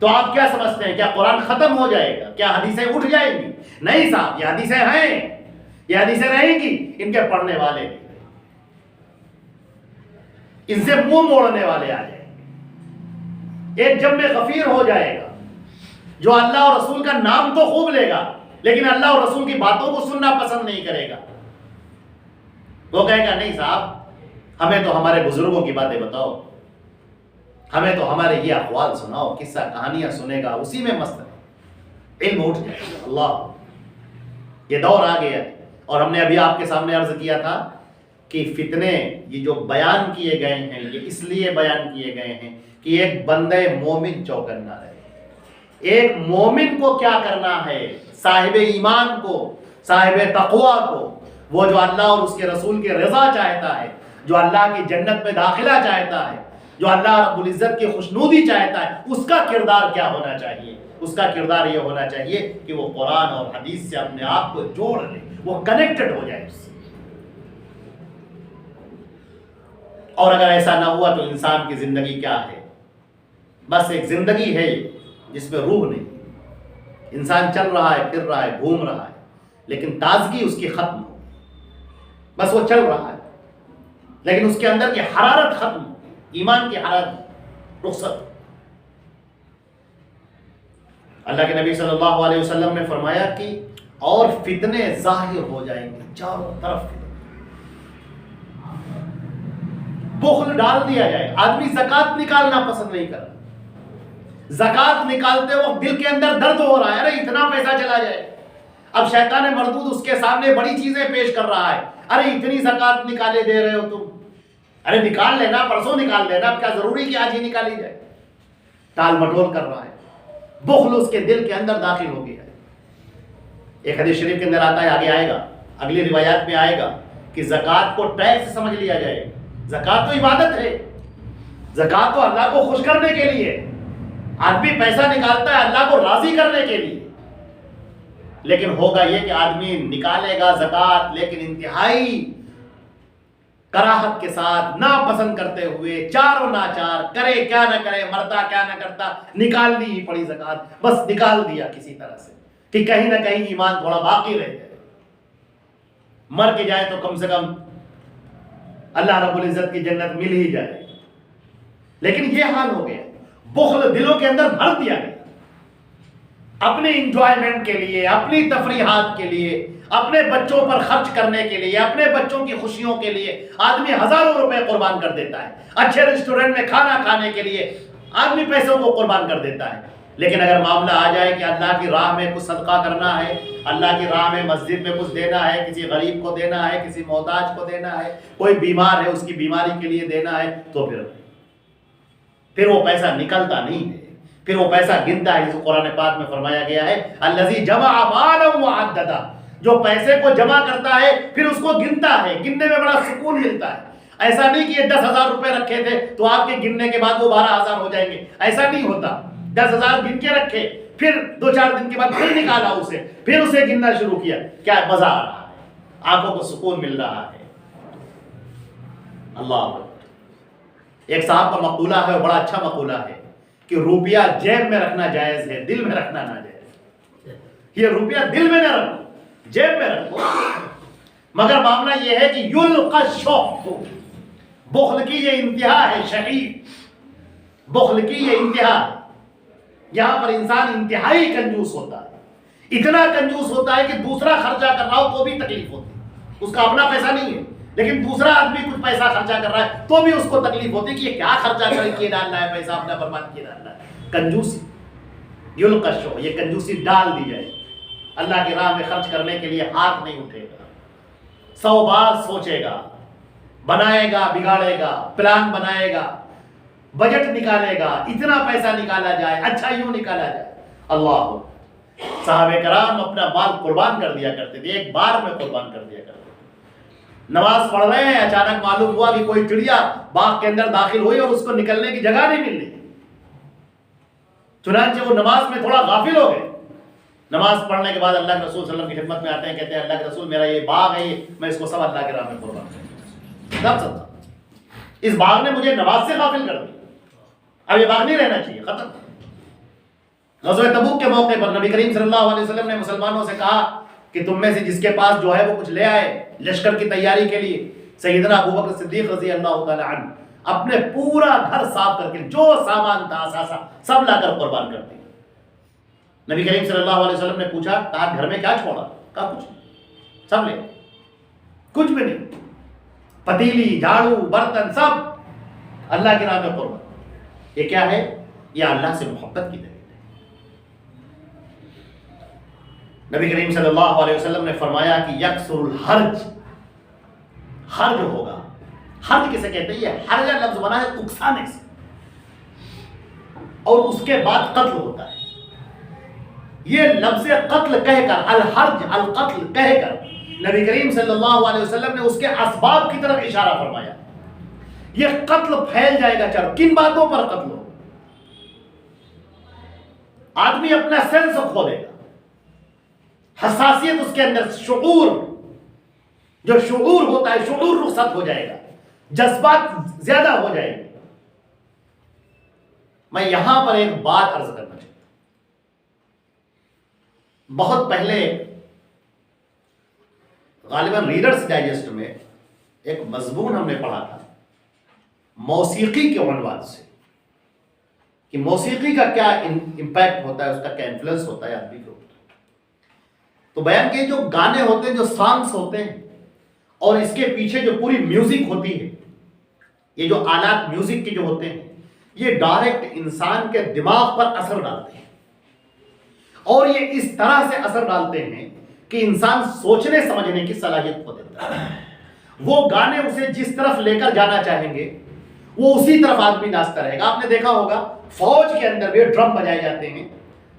Speaker 1: تو آپ کیا سمجھتے ہیں؟ کیا قرآن ختم ہو جائے گا؟ کیا حدیثیں اٹھ جائیں گی؟ نہیں صاحب، یہ حدیثیں ہیں، یہ حدیثیں رہیں گی، ان کے پڑھنے والے نہیں، ان سے منہ موڑنے والے آ جائیں گے. ایک جم میں غفیر ہو جائے گا جو اللہ اور رسول کا نام تو خوب لے گا لیکن اللہ اور رسول کی باتوں کو سننا پسند نہیں کرے گا. وہ کہے گا نہیں صاحب، ہمیں تو ہمارے بزرگوں کی باتیں بتاؤ، ہمیں تو ہمارے یہ اقوال سناؤ، قصہ کہانیاں سنے گا، اسی میں مست ہے. علم اٹھ جائے گا. اللہ، یہ دور آ گیا. اور ہم نے ابھی آپ کے سامنے عرض کیا تھا کہ فتنے یہ جو بیان کیے گئے ہیں یہ اس لیے بیان کیے گئے ہیں کہ ایک بندے مومن چوکنا رہے. ایک مومن کو کیا کرنا ہے؟ صاحب ایمان کو، صاحب تقوی کو، وہ جو اللہ اور اس کے رسول کی رضا چاہتا ہے، جو اللہ کی جنت میں داخلہ چاہتا ہے، جو اللہ رب العزت کی خوشنودی چاہتا ہے، اس کا کردار کیا ہونا چاہیے؟ اس کا کردار یہ ہونا چاہیے کہ وہ قرآن اور حدیث سے اپنے آپ کو جوڑ لے، وہ کنیکٹڈ ہو جائے اس سے. اور اگر ایسا نہ ہوا تو انسان کی زندگی کیا ہے؟ بس ایک زندگی ہے جس میں روح نہیں. انسان چل رہا ہے، پھر رہا ہے، گھوم رہا ہے، لیکن تازگی اس کی ختم ہو. بس وہ چل رہا ہے لیکن اس کے اندر کی حرارت ختم ہو، ایمان کی حرارت رخصت. اللہ کے نبی صلی اللہ علیہ وسلم نے فرمایا کہ اور فتنے ظاہر ہو جائیں گے، چاروں طرف فتنے. بخل ڈال دیا جائے. آدمی زکات نکالنا پسند نہیں کرتا. زکات نکالتے وقت دل کے اندر درد ہو رہا ہے، ارے اتنا پیسہ چلا جائے. اب شیطان مردود اس کے سامنے بڑی چیزیں پیش کر رہا ہے. ارے اتنی زکات نکالے دے رہے ہو تم، ارے نکال لینا، پرسوں نکال لینا، اب کیا ضروری کہ آج ہی نکالی جائے. ٹال مٹول کر رہا ہے. بخل اس کے دل کے اندر داخل ہو گیا ہے. ایک حدیث شریف کے اندر آتا ہے، آگے آئے گا، اگلی روایات میں آئے گا کہ زکات کو ٹیکس سمجھ لیا جائے. زکات تو عبادت ہے، زکات تو اللہ کو خوش کرنے کے لیے. آدمی پیسہ نکالتا ہے اللہ کو راضی کرنے کے لیے. لیکن ہوگا یہ کہ آدمی نکالے گا زکات لیکن انتہائی کراہت کے ساتھ، ناپسند کرتے ہوئے، چار و ناچار، کرے کیا نہ کرے، مرتا کیا نہ کرتا، نکالنی ہی پڑی زکات. بس نکال دیا کسی طرح سے کہ کہیں نہ کہیں ایمان تھوڑا باقی رہ جائے. مر کے جائے تو کم سے کم اللہ رب العزت کی جنت مل ہی جائے. لیکن یہ حال ہو گیا، بخل دلوں کے اندر بھر دیا گیا. اپنے انجوائمنٹ کے لیے، اپنی تفریحات کے لیے، اپنے بچوں پر خرچ کرنے کے لیے، اپنے بچوں کی خوشیوں کے لیے آدمی ہزاروں روپے قربان کر دیتا ہے. اچھے ریسٹورنٹ میں کھانا کھانے کے لیے آدمی پیسوں کو قربان کر دیتا ہے. لیکن اگر معاملہ آ جائے کہ اللہ کی راہ میں کچھ صدقہ کرنا ہے، اللہ کی راہ میں مسجد میں کچھ دینا ہے، کسی غریب کو دینا ہے، کسی محتاج کو دینا ہے، کوئی بیمار ہے اس کی بیماری کے لیے دینا ہے، تو پھر وہ پیسہ نکلتا نہیں ہے. پھر وہ پیسہ گنتا ہے. جس کو قرآن پاک میں فرمایا گیا ہے الذی جمع مالا وعددا، جو پیسے کو جمع کرتا ہے پھر اس کو گنتا ہے. گننے میں بڑا سکون ملتا ہے. ایسا نہیں کہ یہ 10,000 روپے رکھے تھے تو آپ کے گننے کے بعد وہ 12,000 ہو جائیں گے، ایسا نہیں ہوتا. 10,000 گن کے رکھے، پھر 2-4 دن کے بعد پھر نکالا اسے، پھر اسے گننا شروع کیا. کیا مزہ آ رہا ہے، آنکھوں کو سکون مل رہا ہے. اللہ. ایک صاحب کا مقولہ ہے، بڑا اچھا مقولہ ہے کہ روپیہ جیب میں رکھنا جائز ہے، دل میں رکھنا ناجائز. یہ روپیہ دل میں نہ رکھو، جیب میں رکھو. مگر معاملہ یہ ہے کہ یلقى الشح، بخل کی یہ انتہا ہے. شہید بخل کی یہ انتہا. یہاں پر انسان انتہائی کنجوس ہوتا ہے. اتنا کنجوس ہوتا ہے کہ دوسرا خرچہ کر رہا ہو تو بھی تکلیف ہوتی ہے. اس کا اپنا پیسہ نہیں ہے لیکن دوسرا آدمی کچھ پیسہ خرچہ کر رہا ہے تو بھی اس کو تکلیف ہوتی ہے کہ یہ کیا خرچہ کیے ڈالنا ہے، پیسہ اپنا برباد کیے ڈالنا ہے. کنجوسی، یلقى الشح، یہ کنجوسی ڈال دی جائے. اللہ کی راہ میں خرچ کرنے کے لیے ہاتھ نہیں اٹھے گا، 100 بار سوچے گا، بنائے گا، بگاڑے گا، پلان بنائے گا، بجٹ نکالے گا، اتنا پیسہ نکالا جائے، اچھا یوں نکالا جائے. اللہ. صحابہ کرام اپنا مال قربان کر دیا کرتے تھے، ایک بار میں قربان کر دیا کرتے تھے. نماز پڑھ رہے ہیں، اچانک معلوم ہوا کہ کوئی چڑیا باغ کے اندر داخل ہوئی اور اس کو نکلنے کی جگہ نہیں مل رہی. چنانچہ وہ نماز میں تھوڑا غافل ہو گئے. نماز پڑھنے کے بعد اللہ کے رسول صلی اللہ علیہ وسلم کی خدمت میں آتے ہیں، کہتے ہیں اللہ کے رسول میرا یہ باغ ہے، میں اس کو سب اللہ کے راہ میں قربان کروں. اس باغ نے مجھے نماز سے غافل کر دیا، اب یہ باغ نہیں رہنا چاہیے، ختم. غزوہ تبوک کے موقع پر نبی کریم صلی اللہ علیہ وسلم نے مسلمانوں سے کہا کہ تم میں سے جس کے پاس جو ہے وہ کچھ لے آئے لشکر کی تیاری کے لیے. سیدنا ابوبکر صدیق رضی اللہ تعالی عنہ اپنے پورا گھر صاف کر کے جو سامان تھا اثاثہ سب لا کر قربان کر دیا. نبی کریم صلی اللہ علیہ وسلم نے پوچھا، کہا گھر میں کیا چھوڑا؟ کہا کچھ نہیں، سب لے، کچھ بھی نہیں. پتیلی، جھاڑو، برتن سب اللہ کی راہ میں قربان. یہ کیا ہے؟ یہ اللہ سے محبت کی دلیل ہے. نبی کریم صلی اللہ علیہ وسلم نے فرمایا کہ یکسر الحرج، حرج ہوگا. حرج کسے کہتے ہیں؟ یہ حرج لفظ بنا ہے اکسانے سے، اور اس کے بعد قتل ہوتا ہے. یہ لفظ قتل کہہ کر، الحرج القتل کہہ کر نبی کریم صلی اللہ علیہ وسلم نے اس کے اسباب کی طرف اشارہ فرمایا. یہ قتل پھیل جائے گا. چلو کن باتوں پر قتل ہو؟ آدمی اپنا سینس کھو دے گا، حساسیت اس کے اندر، شعور، جو شعور ہوتا ہے شعور رخصت ہو جائے گا، جذبات زیادہ ہو جائیں گے. میں یہاں پر ایک بات عرض کرنا چاہتا ہوں. بہت پہلے غالباً ریڈرز ڈائجسٹ میں ایک مضمون ہم نے پڑھا تھا موسیقی کے عنوان سے، کہ موسیقی کا کیا امپیکٹ ہوتا ہے، اس کا کیا انفلوئنس ہوتا ہے آدمی کے اوپر. تو بیان کہ جو گانے ہوتے ہیں، جو سانگس ہوتے ہیں، اور اس کے پیچھے جو پوری میوزک ہوتی ہے، یہ جو آلات میوزک کے جو ہوتے ہیں، یہ ڈائریکٹ انسان کے دماغ پر اثر ڈالتے ہیں، اور یہ اس طرح سے اثر ڈالتے ہیں کہ انسان سوچنے سمجھنے کی صلاحیت کھو دیتا ہے. وہ گانے اسے جس طرف لے کر جانا چاہیں گے وہ اسی طرف آدمی ناچتا رہے گا. آپ نے دیکھا ہوگا فوج کے اندر بھی ڈرم بجائے جاتے ہیں،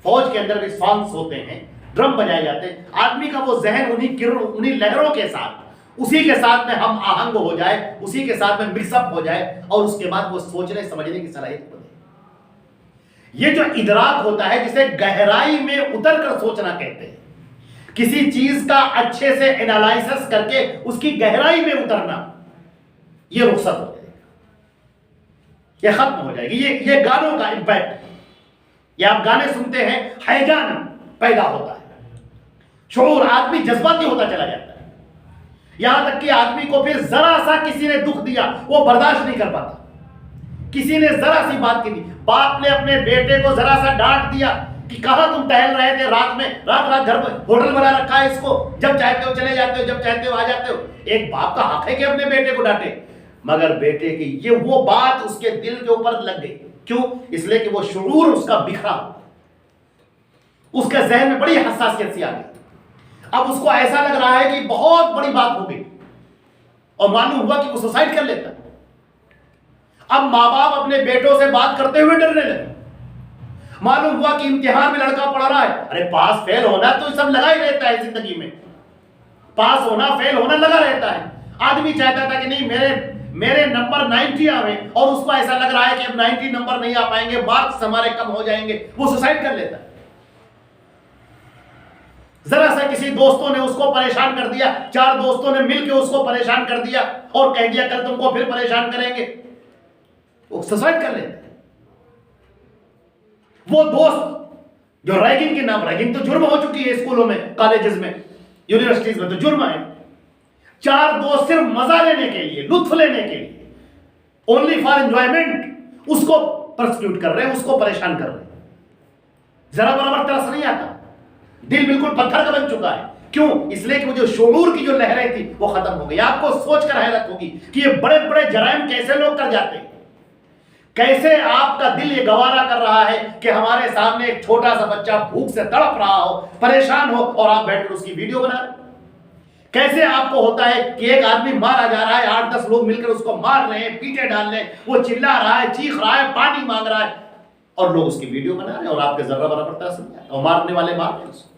Speaker 1: فوج کے اندر بھی سانگس ہوتے ہیں، ڈرم بجائے جاتے ہیں. آدمی کا وہ ذہن انہی لہروں کے ساتھ، اسی کے ساتھ میں ہم آہنگ ہو جائے، اسی کے ساتھ میں مکس اپ ہو جائے، اور اس کے بعد وہ سوچنے سمجھنے کی صلاحیت کو دے. یہ جو ادراک ہوتا ہے جسے گہرائی میں اتر کر سوچنا کہتے ہیں، کسی چیز کا اچھے سے انالائسس کر کے اس کی گہرائی میں اترنا، یہ رخصت ہو جائے گا، یہ ختم ہو جائے گی. یہ گانوں کا امپیکٹ. یہ آپ گانے سنتے ہیں، ہیجان پیدا ہوتا ہے، شعور، آدمی جذباتی ہوتا چلا جاتا ہے، یہاں تک کہ آدمی کو پھر ذرا سا کسی نے دکھ دیا وہ برداشت نہیں کر پاتا. کسی نے ذرا سی بات کی، باپ نے اپنے بیٹے کو ذرا سا ڈانٹ دیا کہ کہاں تم ٹہل رہے تھے رات میں، رات گھر میں ہوٹل بنا رکھا ہے اس کو، جب چاہتے ہو چلے جاتے ہو، جب چاہتے ہو آ جاتے ہو. ایک باپ کا حق ہے کہ اپنے بیٹے کو ڈانٹے، مگر بیٹے کی وہ بات اس کے دل کے اوپر لگ گئی. کیوں؟ اس لیے کہ وہ شعور اس کا بکھرا، اس کے ذہن میں بڑی حساسیت سی آ گئی. اب اس کو ایسا لگ رہا ہے کہ بہت بڑی بات ہو گئی، اور معلوم ہوا کہ وہ سوسائڈ کر لیتا. اب ماں باپ اپنے بیٹوں سے بات کرتے ہوئے ڈرنے لگے. معلوم ہوا کہ امتحان میں لڑکا پڑھ رہا ہے، ارے پاس فیل ہونا تو سب لگا ہی رہتا ہے زندگی میں، پاس ہونا فیل ہونا لگا رہتا ہے. آدمی چاہتا تھا کہ نہیں میرے نمبر 90 آویں، اور اس کو ایسا لگ رہا ہے کہ اب 90 نمبر نہیں آ پائیں گے، مارکس ہمارے کم ہو جائیں گے، وہ سوسائڈ کر لیتا ہے. ذرا سا کسی دوستوں نے اس کو پریشان کر دیا، 4 دوستوں نے مل کے اس کو پریشان کر دیا اور کہہ دیا کل تم کو پھر پریشان کریں گے، وہ سوسائڈ کر لیتے ہیں. وہ دوست جو ریگنگ کے نام، ریگنگ تو جرم ہو چکی ہے اسکولوں میں، کالجز میں، یونیورسٹیز میں تو جرم ہے. 4 دوست صرف مزہ لینے کے لیے، لطف لینے کے لیے، اونلی فار انجوائمنٹ اس کو پرسیکیوٹ کر رہے ہیں، اس کو پریشان کر رہے ہیں. ذرا برابر ترس نہیں آتا، دل بالکل پتھر کا بن چکا ہے. کیوں؟ اس لیے کہ وہ جو شعور کی جو لہریں تھی وہ ختم ہو گئی. آپ کو سوچ کر حیرت ہوگی کہ یہ بڑے بڑے جرائم کیسے لوگ کر جاتے ہیں. کیسے آپ کا دل یہ گوارا کر رہا ہے کہ ہمارے سامنے ایک چھوٹا سا بچہ بھوک سے تڑپ رہا ہو، پریشان ہو، اور آپ بیٹھ کر اس کی ویڈیو بنا رہے ہیں. کیسے آپ کو ہوتا ہے کہ ایک آدمی مارا جا رہا ہے، 8-10 لوگ مل کر اس کو مار رہے ہیں، پیٹے ڈال رہے ہیں، وہ چلا رہا ہے، چیخ رہا ہے، پانی مانگ رہا ہے، اور لوگ اس کی ویڈیو بنا رہے ہیں، اور آپ کے ذرہ برابر ترس نہیں آتا، اور مارنے والے مار رہے ہیں اس کو.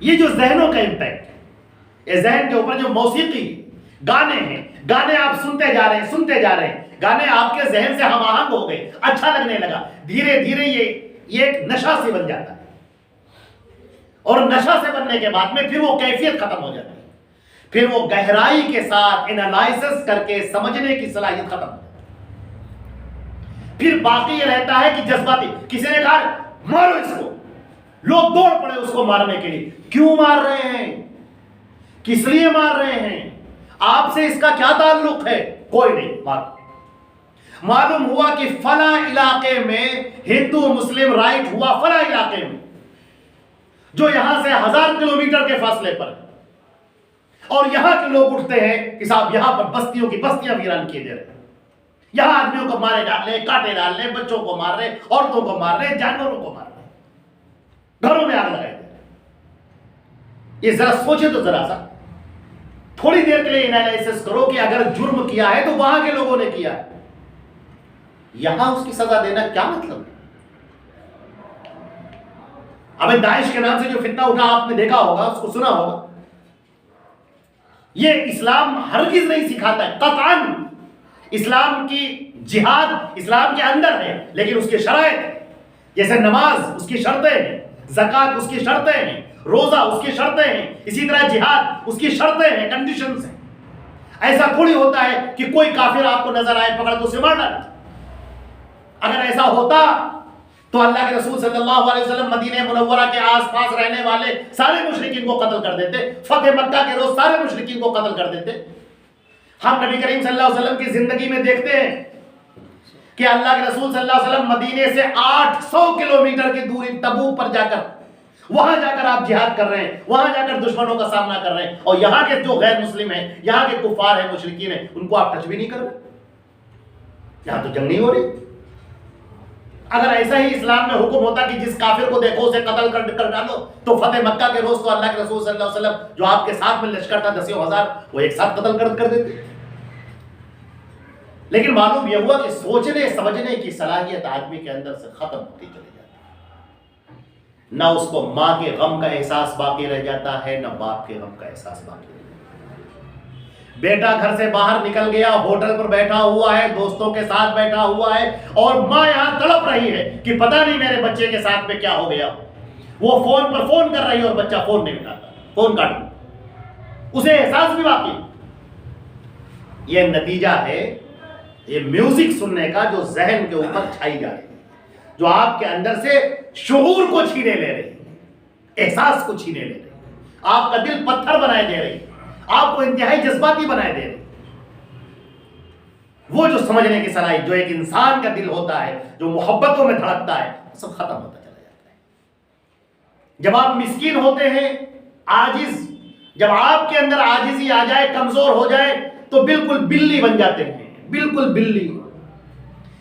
Speaker 1: یہ جو ذہنوں کا امپیکٹ ہے، یہ ذہن کے اوپر جو موسیقی، گانے ہیں، گانے آپ سنتے جا رہے ہیں، گانے آپ کے ذہن سے ہم آہنگ ہو گئے، اچھا لگنے لگا، دھیرے دھیرے یہ ایک نشہ سے بن جاتا ہے، اور نشہ سے بننے کے بعد میں پھر وہ کیفیت ختم ہو جاتی ہے، پھر وہ گہرائی کے ساتھ انالائسس کر کے سمجھنے کی صلاحیت ختم ہو جاتی ہے. پھر باقی یہ رہتا ہے کہ جذباتی، کسی نے کہا مارو اس کو، لوگ دوڑ پڑے اس کو مارنے کے لیے. کیوں مار رہے ہیں؟ کس لیے مار رہے ہیں؟ آپ سے اس کا کیا تعلق ہے؟ کوئی نہیں، مارو. معلوم ہوا کہ فلاں علاقے میں ہندو مسلم رائٹ ہوا، فلاں علاقے میں جو یہاں سے 1000 کلومیٹر کے فاصلے پر، اور یہاں کے لوگ اٹھتے ہیں کہ صاحب یہاں پر بستیوں کی بستیاں ویران کیے جا رہے ہیں، یہاں آدمیوں کو مارے ڈال رہے، کاٹے ڈال رہے، بچوں کو مار رہے، عورتوں کو مار رہے، جانوروں کو مار رہے، گھروں میں آگ لگائے. یہ ذرا سوچے تو ذرا سا تھوڑی دیر کے لیے انالائسس کرو کہ اگر جرم کیا ہے تو وہاں کے لوگوں نے کیا ہے، یہاں اس کی سزا دینا کیا مطلب ہے؟ ابھی داعش کے نام سے جو فتنہ اٹھا آپ نے دیکھا ہوگا، اس کو سنا ہوگا. یہ اسلام ہرگز نہیں سکھاتا ہے، قطعاً اسلام کی جہاد اسلام کے اندر ہے، لیکن اس کے شرائط، جیسے نماز اس کی شرطیں ہیں، زکوٰۃ اس کی شرطیں ہیں، روزہ اس کی شرطیں ہیں، اسی طرح جہاد اس کی شرطیں ہیں، کنڈیشنز ہیں. ایسا تھوڑی ہوتا ہے کہ کوئی کافر آپ کو نظر آئے پکڑ تو اسے مار ڈالے. اگر ایسا ہوتا تو اللہ کے رسول صلی اللہ علیہ وسلم مدینہ منورہ کے آس پاس رہنے والے سارے مشرکین کو قتل کر دیتے، فتح مکہ کے روز سارے مشرکین کو قتل کر دیتے۔ ہم نبی کریم صلی اللہ علیہ وسلم کی زندگی میں دیکھتے ہیں کہ اللہ کے رسول صلی اللہ علیہ وسلم مدینے سے 800 کلومیٹر کی دوری تبوک پر جا کر، وہاں جا کر آپ جہاد کر رہے ہیں، وہاں جا کر دشمنوں کا سامنا کر رہے ہیں، اور یہاں کے جو غیر مسلم ہیں، یہاں کے کفار ہیں، مشرکین ہیں، ان کو آپ ٹچ بھی نہیں کر رہے۔ یہاں تو جنگ نہیں ہو رہی۔ اگر ایسا ہی اسلام میں حکم ہوتا کہ جس کافر کو دیکھو اسے قتل کر ڈالو، تو فتح مکہ کے روز تو اللہ کے رسول صلی اللہ علیہ وسلم جو آپ کے ساتھ میں لشکر تھا 10,000 وہ ایک ساتھ قتل کر دیتے۔ لیکن معلوم یہ ہوا کہ سوچنے سمجھنے کی صلاحیت آدمی کے اندر سے ختم ہوتی چلی جاتی ہے، نہ اس کو ماں کے غم کا احساس باقی رہ جاتا ہے، نہ باپ کے غم کا احساس باقی رہ جاتا ہے۔ بیٹا گھر سے باہر نکل گیا، ہوٹل پر بیٹھا ہوا ہے، دوستوں کے ساتھ بیٹھا ہوا ہے، اور ماں یہاں تڑپ رہی ہے کہ پتہ نہیں میرے بچے کے ساتھ میں کیا ہو گیا۔ وہ فون پر فون کر رہی ہے اور بچہ فون نہیں اٹھاتا، فون کاٹ دو، اسے احساس بھی باقی۔ یہ نتیجہ ہے یہ میوزک سننے کا جو ذہن کے اوپر چھائی جا رہی ہے، جو آپ کے اندر سے شعور کو چھینے لے رہی ہے، احساس کو چھینے لے رہی ہے، آپ کا دل پتھر بنائے دے رہی ہے، آپ کو انتہائی جذباتی بنائے دے رہی ہے۔ وہ جو سمجھنے کی صلاحیت جو ایک انسان کا دل ہوتا ہے، جو محبتوں میں دھڑکتا ہے، سب ختم ہوتا چلا جاتا ہے۔ جب آپ مسکین ہوتے ہیں، عاجز، جب آپ کے اندر عاجزی آ جائے، کمزور ہو جائے، تو بالکل بلی بن جاتے ہیں، بالکل بلی،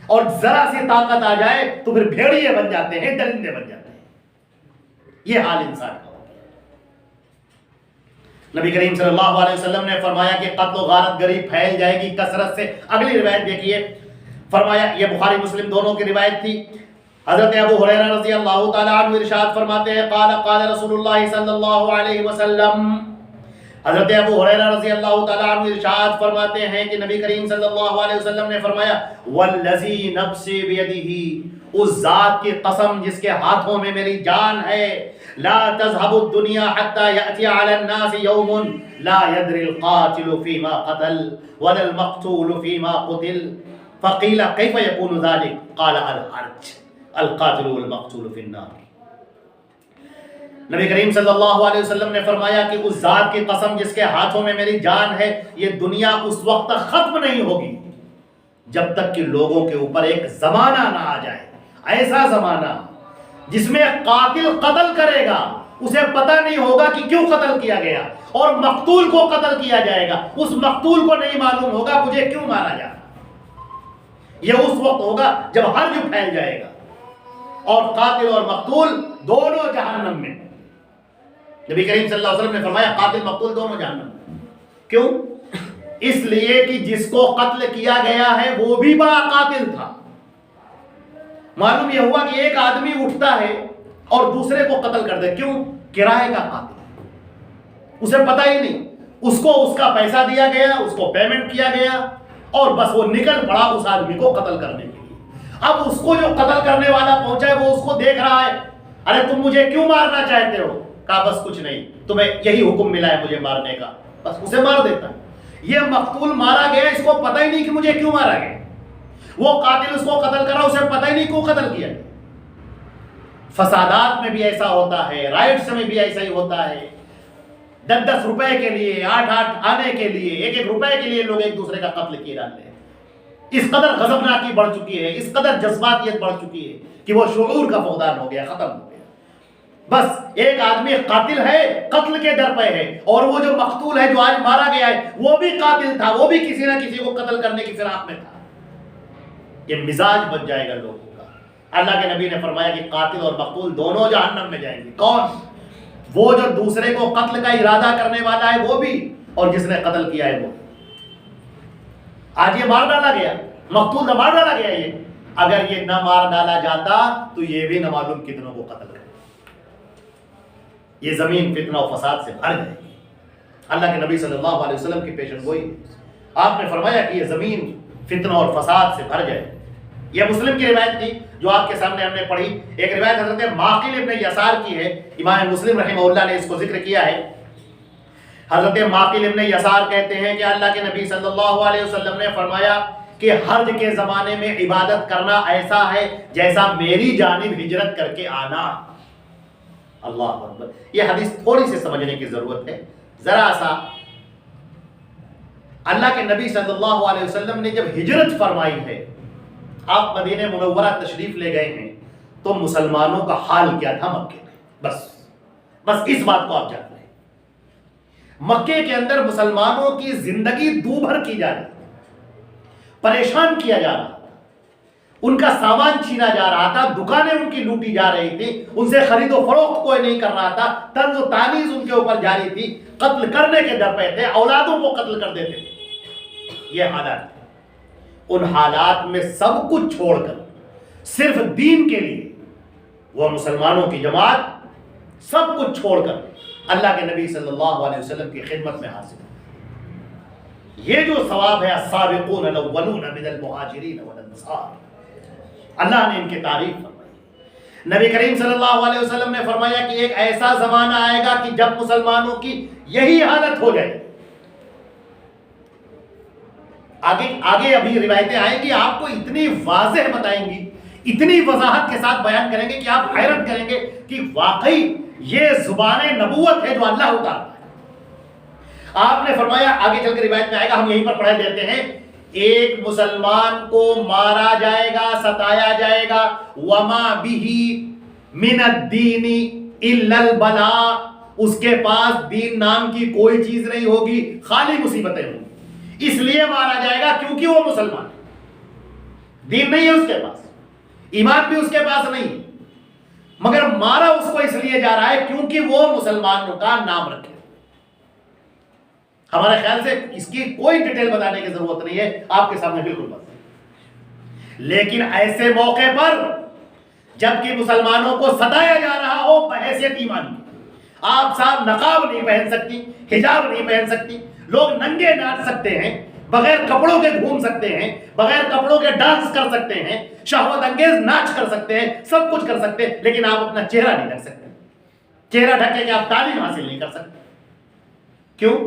Speaker 1: اور ذرا سی طاقت آ جائے تو پھر بھیڑیے بن جاتے ہیں، درندے بن جاتے ہیں۔ یہ حال انسان کا ہوتا ہے۔ نبی کریم صلی اللہ علیہ وسلم نے فرمایا کہ قتل و غارت گری پھیل جائے گی کثرت سے۔ اگلی روایت دیکھیے، فرمایا، یہ بخاری مسلم دونوں کی روایت تھی، حضرت ابو ہریرہ رضی اللہ تعالی عنہ ارشاد فرماتے ہیں، قال رسول اللہ صلی اللہ علیہ وسلم، حضرت ابو ہریرہ رضی اللہ تعالیٰ عنہ ارشاد فرماتے ہیں کہ نبی کریم صلی اللہ علیہ وسلم نے فرمایا، والذی نفسی بیدہ، اس ذات کی قسم جس کے ہاتھوں میں میری جان ہے، لا تذهب الدنيا حتى يأتي على الناس يوم لا يدري القاتل فيما قتل ولا المقتول فيما قتل، فقيل كيف يكون ذلك؟ قال الحرج، القاتل والمقتول في النار۔ نبی کریم صلی اللہ علیہ وسلم نے فرمایا کہ اس ذات کی قسم جس کے ہاتھوں میں میری جان ہے، یہ دنیا اس وقت تک ختم نہیں ہوگی جب تک کہ لوگوں کے اوپر ایک زمانہ نہ آ جائے، ایسا زمانہ جس میں قاتل قتل کرے گا، اسے پتہ نہیں ہوگا کہ کیوں قتل کیا گیا، اور مقتول کو قتل کیا جائے گا، اس مقتول کو نہیں معلوم ہوگا مجھے کیوں مارا جا رہا۔ یہ اس وقت ہوگا جب حرج پھیل جائے گا، اور قاتل اور مقتول دونوں جہنم میں۔ نبی کریم صلی اللہ علیہ وسلم نے فرمایا قاتل مقتول دونوں جہنم میں۔ کیوں؟ اس لیے کہ جس کو قتل کیا گیا ہے وہ بھی بڑا قاتل تھا۔ معلوم یہ ہوا کہ ایک آدمی اٹھتا ہے اور دوسرے کو قتل کر دے، کیوں؟ کرائے کا قاتل، اسے پتہ ہی نہیں، اس کو اس کا پیسہ دیا گیا، اس کو پیمنٹ کیا گیا، اور بس وہ نکل پڑا اس آدمی کو قتل کرنے کے لیے۔ اب اس کو جو قتل کرنے والا پہنچا ہے وہ اس کو دیکھ رہا ہے، ارے تم مجھے کیوں مارنا چاہتے ہو؟ کہا بس کچھ نہیں، تمہیں یہی حکم ملا ہے مجھے مارنے کا، بس اسے مار دیتا۔ یہ مقتول مارا گیا، اس کو پتہ ہی نہیں کہ مجھے کیوں مارا گیا، وہ قاتل اس کو قتل کرا، اسے پتہ ہی نہیں کیوں قتل کیا۔ فسادات میں بھی ایسا ہوتا ہے، رائٹس میں بھی ایسا ہی ہوتا ہے، 10-10 روپے کے لیے، 8-8 آنے کے لیے، 1-1 روپے کے لیے لوگ ایک دوسرے کا قتل کیے جاتے ہیں۔ اس قدر غضبناکی بڑھ چکی ہے، اس قدر جذباتیت بڑھ چکی ہے کہ وہ شعور کا فقدان ہو گیا، ختم ہو گیا۔ بس ایک آدمی قاتل ہے، قتل کے در پہ ہے، اور وہ جو مقتول ہے جو آج مارا گیا ہے وہ بھی قاتل تھا، وہ بھی کسی نہ کسی کو قتل کرنے کی فراق میں تھا۔ یہ مزاج بن جائے گا لوگوں کا۔ اللہ کے نبی نے فرمایا کہ قاتل اور مقتول دونوں جہنم میں جائیں گے۔ کون؟ وہ جو دوسرے کو قتل کا ارادہ کرنے والا ہے وہ بھی، اور جس نے قتل کیا ہے وہ۔ آج یہ مار ڈالا گیا، مقتول نہ مار ڈالا گیا، یہ اگر یہ نہ مار ڈالا جاتا تو یہ بھی نہ معلوم کتنوں کو قتل کرتا۔ یہ زمین فتنہ و فساد سے بھر جائے گی۔ اللہ کے نبی صلی اللہ علیہ وسلم کی پیشن گوئی، آپ نے فرمایا کہ یہ زمین فتنہ اور فساد سے بھر جائے۔ یہ مسلم کی روایت تھی جو آپ کے سامنے ہم نے پڑھی۔ ایک روایت حضرت معقل ابن یسار کی ہے، امام مسلم رحمہ اللہ نے اس کو ذکر کیا ہے۔ حضرت معقل ابن یسار کہتے ہیں کہ اللہ کے نبی صلی اللہ علیہ وسلم نے فرمایا کہ حرج کے زمانے میں عبادت کرنا ایسا ہے جیسا میری جانب ہجرت کر کے آنا. اللہ اکبر. یہ حدیث تھوڑی سی سمجھنے کی ضرورت ہے. ذرا سا اللہ کے نبی صلی اللہ علیہ وسلم نے جب ہجرت فرمائی ہے, آپ مدینہ منورہ تشریف لے گئے ہیں, تو مسلمانوں کا حال کیا تھا مکے میں؟ بس اس بات کو آپ جانتے ہیں. مکے کے اندر مسلمانوں کی زندگی دو بھر کی جا رہی تھی, پریشان کیا جا رہا تھا, ان کا سامان چھینا جا رہا تھا, دکانیں ان کی لوٹی جا رہی تھی, ان سے خرید و فروخت کوئی نہیں کر رہا تھا, طنز و تانیز ان کے اوپر جاری تھی, قتل کرنے کے ڈر پہ تھے, اولادوں کو قتل کر دیتے تھے. یہ حالات تھے. ان حالات میں سب کچھ چھوڑ کر صرف دین کے لیے وہ مسلمانوں کی جماعت سب کچھ چھوڑ کر اللہ کے نبی صلی اللہ علیہ وسلم کی خدمت میں حاضر ہے. یہ جو ثواب ہے السابقون الاولون من المہاجرین والانصار, اللہ نے ان کی تعریف فرمائی. نبی کریم صلی اللہ علیہ وسلم نے فرمایا کہ ایک ایسا زمانہ آئے گا کہ جب مسلمانوں کی یہی حالت ہو جائے. آگے ابھی روایتیں آئیں گی, آپ کو اتنی واضح بتائیں گی, اتنی وضاحت کے ساتھ بیان کریں گے کہ آپ حیرت کریں گے کہ واقعی یہ زبان نبوت ہے جو اللہ اتارتا ہے. آپ نے فرمایا, آگے چل کے روایت میں آئے گا, ہم یہیں پر پڑھ دیتے ہیں, ایک مسلمان کو مارا جائے گا, ستایا جائے گا, وما بہ من الدین الا البلاء, اس کے پاس دین نام کی کوئی چیز نہیں ہوگی, خالی مصیبتیں ہوں گی. اس لیے مارا جائے گا کیونکہ وہ مسلمان ہے, دین نہیں ہے اس کے پاس, ایمان بھی اس کے پاس نہیں, مگر مارا اس کو اس لیے جا رہا ہے کیونکہ وہ مسلمانوں کا نام رکھے. ہمارے خیال سے اس کی کوئی ڈیٹیل بتانے کی ضرورت نہیں ہے, آپ کے سامنے بالکل بات. لیکن ایسے موقع پر جبکہ مسلمانوں کو ستایا جا رہا ہو بحیثیت ایمان کی, آپ صاحب نقاب نہیں پہن سکتی, حجاب نہیں پہن سکتی, لوگ ننگے ناچ سکتے ہیں, بغیر کپڑوں کے گھوم سکتے ہیں, بغیر کپڑوں کے ڈانس کر سکتے ہیں, شہوت انگیز ناچ کر سکتے ہیں, سب کچھ کر سکتے ہیں, لیکن آپ اپنا چہرہ نہیں ڈھک سکتے. چہرہ ڈھکے کہ آپ تعلیم حاصل نہیں کر سکتے. کیوں؟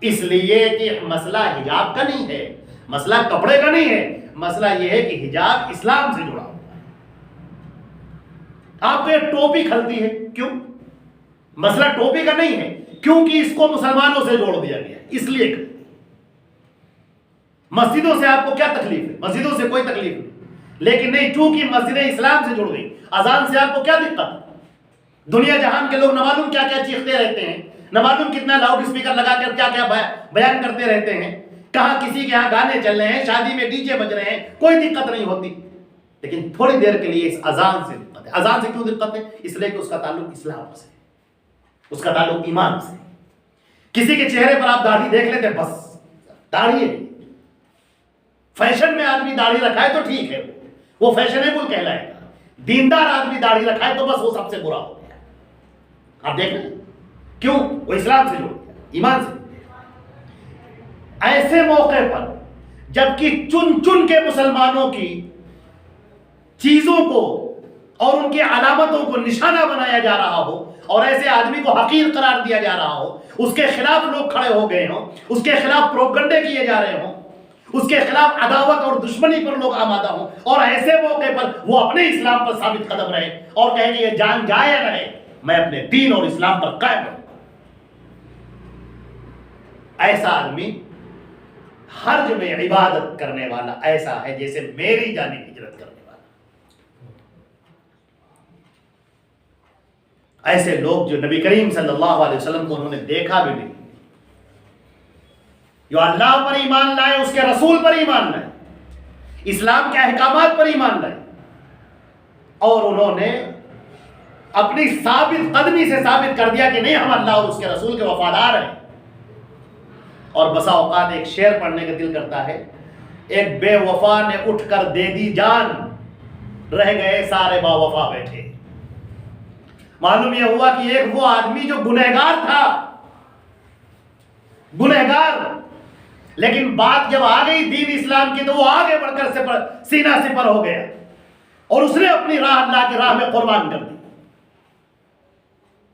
Speaker 1: اس لیے کہ مسئلہ حجاب کا نہیں ہے, مسئلہ کپڑے کا نہیں ہے, مسئلہ یہ ہے کہ حجاب اسلام سے جڑا ہوتا ہے. آپ پہ ٹوپی کھلتی ہے, کیوں؟ مسئلہ ٹوپی کا نہیں ہے, کیونکہ اس کو مسلمانوں سے جوڑ دیا گیا, اس لیے. مسجدوں سے آپ کو کیا تکلیف ہے؟ مسجدوں سے کوئی تکلیف نہیں, لیکن نہیں, چونکہ مسجد اسلام سے جڑ گئی. اذان سے آپ کو کیا دقت ہے؟ دنیا جہان کے لوگ نہ معلوم کیا کیا چیختے رہتے ہیں, نہ معلوم کتنا لاؤڈ اسپیکر لگا کر کیا کیا بیان کرتے رہتے ہیں, کہاں کسی کے یہاں گانے چل رہے ہیں, شادی میں ڈی جے بج رہے ہیں, کوئی دقت نہیں ہوتی. لیکن تھوڑی دیر کے لیے اس اذان سے دقت ہے. اذان سے کیوں دقت ہے؟ اس لیے کہ اس کا تعلق اسلام سے, اس کا تعلق ایمان سے. کسی کے چہرے پر آپ داڑھی دیکھ لیتے, بس داڑھی ہے, فیشن میں آدمی داڑھی رکھا ہے تو ٹھیک ہے, وہ فیشنیبل کہلائے گا. دیندار آدمی داڑھی رکھا ہے تو بس وہ سب سے برا ہو گیا. آپ دیکھ لیں کیوں؟ وہ اسلام سے جڑ گیا, ایمان سے. ایسے موقع پر جبکہ چن چن کے مسلمانوں کی چیزوں کو اور ان کی علامتوں کو نشانہ بنایا جا رہا ہو, اور ایسے آدمی کو حقیر قرار دیا جا رہا ہو, اس کے خلاف لوگ کھڑے ہو گئے ہوں, اس کے خلاف پروپگنڈے کیے جا رہے ہوں, اس کے خلاف عداوت اور دشمنی پر لوگ آمادہ ہوں, اور ایسے موقع پر وہ اپنے اسلام پر ثابت قدم رہے اور کہیں کہ یہ جان جائے یا رہے, میں اپنے دین اور اسلام پر قائم ہوں. ایسا آدمی حرج میں عبادت کرنے والا ایسا ہے جیسے میری جانب ہجرت کرنے والا. ایسے لوگ جو نبی کریم صلی اللہ علیہ وسلم کو انہوں نے دیکھا بھی نہیں, جو اللہ پر ایمان لائے, اس کے رسول پر ایمان لائے, اسلام کے احکامات پر ایمان لائے, اور انہوں نے اپنی ثابت قدمی سے ثابت کر دیا کہ نہیں, ہم اللہ اور اس کے رسول کے وفادار ہیں. اور بسا اوقات ایک شعر پڑھنے کا دل کرتا ہے, ایک بے وفا نے اٹھ کر دے دی جان, رہ گئے سارے با وفا بیٹھے. معلوم یہ ہوا کہ ایک وہ آدمی جو گنہگار تھا, گنہگار, لیکن بات جب آ گئی دین اسلام کی تو وہ آگے بڑھ کر سینہ سپر ہو گیا, اور اس نے اپنی راہ اللہ کی راہ میں قربان کر دی.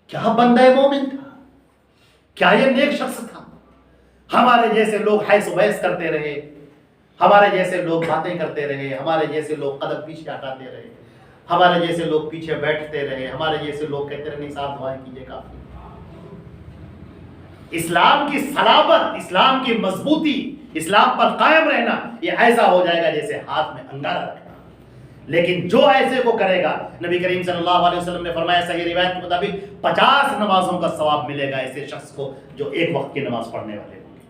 Speaker 1: کیا بندہ مومن تھا, کیا یہ نیک شخص تھا. ہمارے جیسے لوگ حیث و بحث کرتے رہے, ہمارے جیسے لوگ باتیں کرتے رہے، ہمارے جیسے لوگ قدم پیچھے ہٹاتے رہے، ہمارے جیسے لوگ پیچھے بیٹھتے رہے، ہمارے جیسے لوگ کہتے رہے نہیں صاحب دعائیں کیجیے کافی۔ اسلام کی صلابت، اسلام کی مضبوطی، اسلام پر قائم رہنا یہ ایسا ہو جائے گا جیسے ہاتھ میں انگارہ رکھنا۔ لیکن جو ایسے کو کرے گا، نبی کریم صلی اللہ علیہ وسلم نے فرمایا صحیح روایت کے مطابق 50 نمازوں کا ثواب ملے گا ایسے شخص کو جو ایک وقت کی نماز پڑھنے والے ہوں گے۔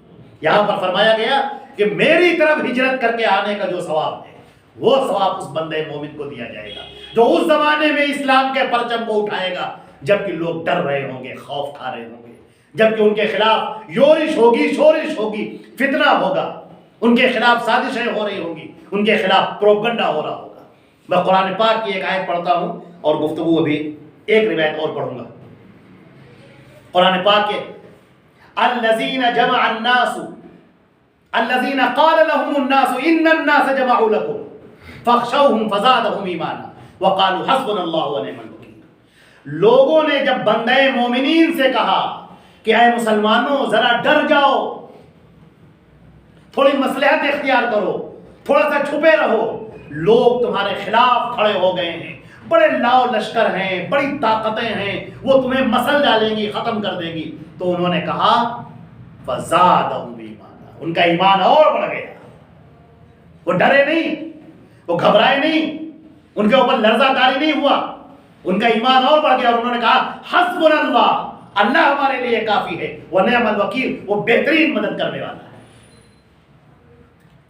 Speaker 1: یہاں پر فرمایا گیا کہ میری طرف ہجرت کر کے آنے کا جو ثواب ہے وہ ثواب اس بندے مومن کو دیا جائے گا جو اس زمانے میں اسلام کے پرچم کو اٹھائے گا جبکہ لوگ ڈر رہے ہوں گے، خوف کھا رہے ہوں گے، جبکہ ان کے خلاف یورش ہوگی، شورش ہوگی، فتنہ ہوگا، ان کے خلاف سازشیں ہو رہی ہوں گی، ان کے خلاف پروپگنڈا ہو رہا ہوگا۔ میں قرآن پاک کی ایک آیت پڑھتا ہوں اور گفتگو ابھی ایک روایت اور پڑھوں گا۔ قرآن پاک کے الذین جمع الناس الذین قال لهم الناس ان الناس جمعوا لكم فاخشوهم فزادهم ایمانا وقالوا حسبنا اللہ ونعم الوکیل۔ لوگوں نے جب بندے مومنین سے کہا کہ اے مسلمانوں ذرا ڈر جاؤ، تھوڑی مصلحت اختیار کرو، تھوڑا سا چھپے رہو، لوگ تمہارے خلاف کھڑے ہو گئے ہیں، بڑے لاؤ لشکر ہیں، بڑی طاقتیں ہیں، وہ تمہیں مسل ڈالیں گی، ختم کر دیں گی۔ تو انہوں نے کہا فزادہم ایمانا، ان کا ایمان اور بڑھ گیا، وہ ڈرے نہیں، وہ گھبرائے نہیں، ان کے اوپر لرزہ داری نہیں ہوا، ان کا ایمان اور بڑھ گیا اور انہوں نے کہا حسبنا اللہ، اللہ ہمارے لیے کافی ہے، ونعم الوکیل، وہ بہترین مدد کرنے والا ہے۔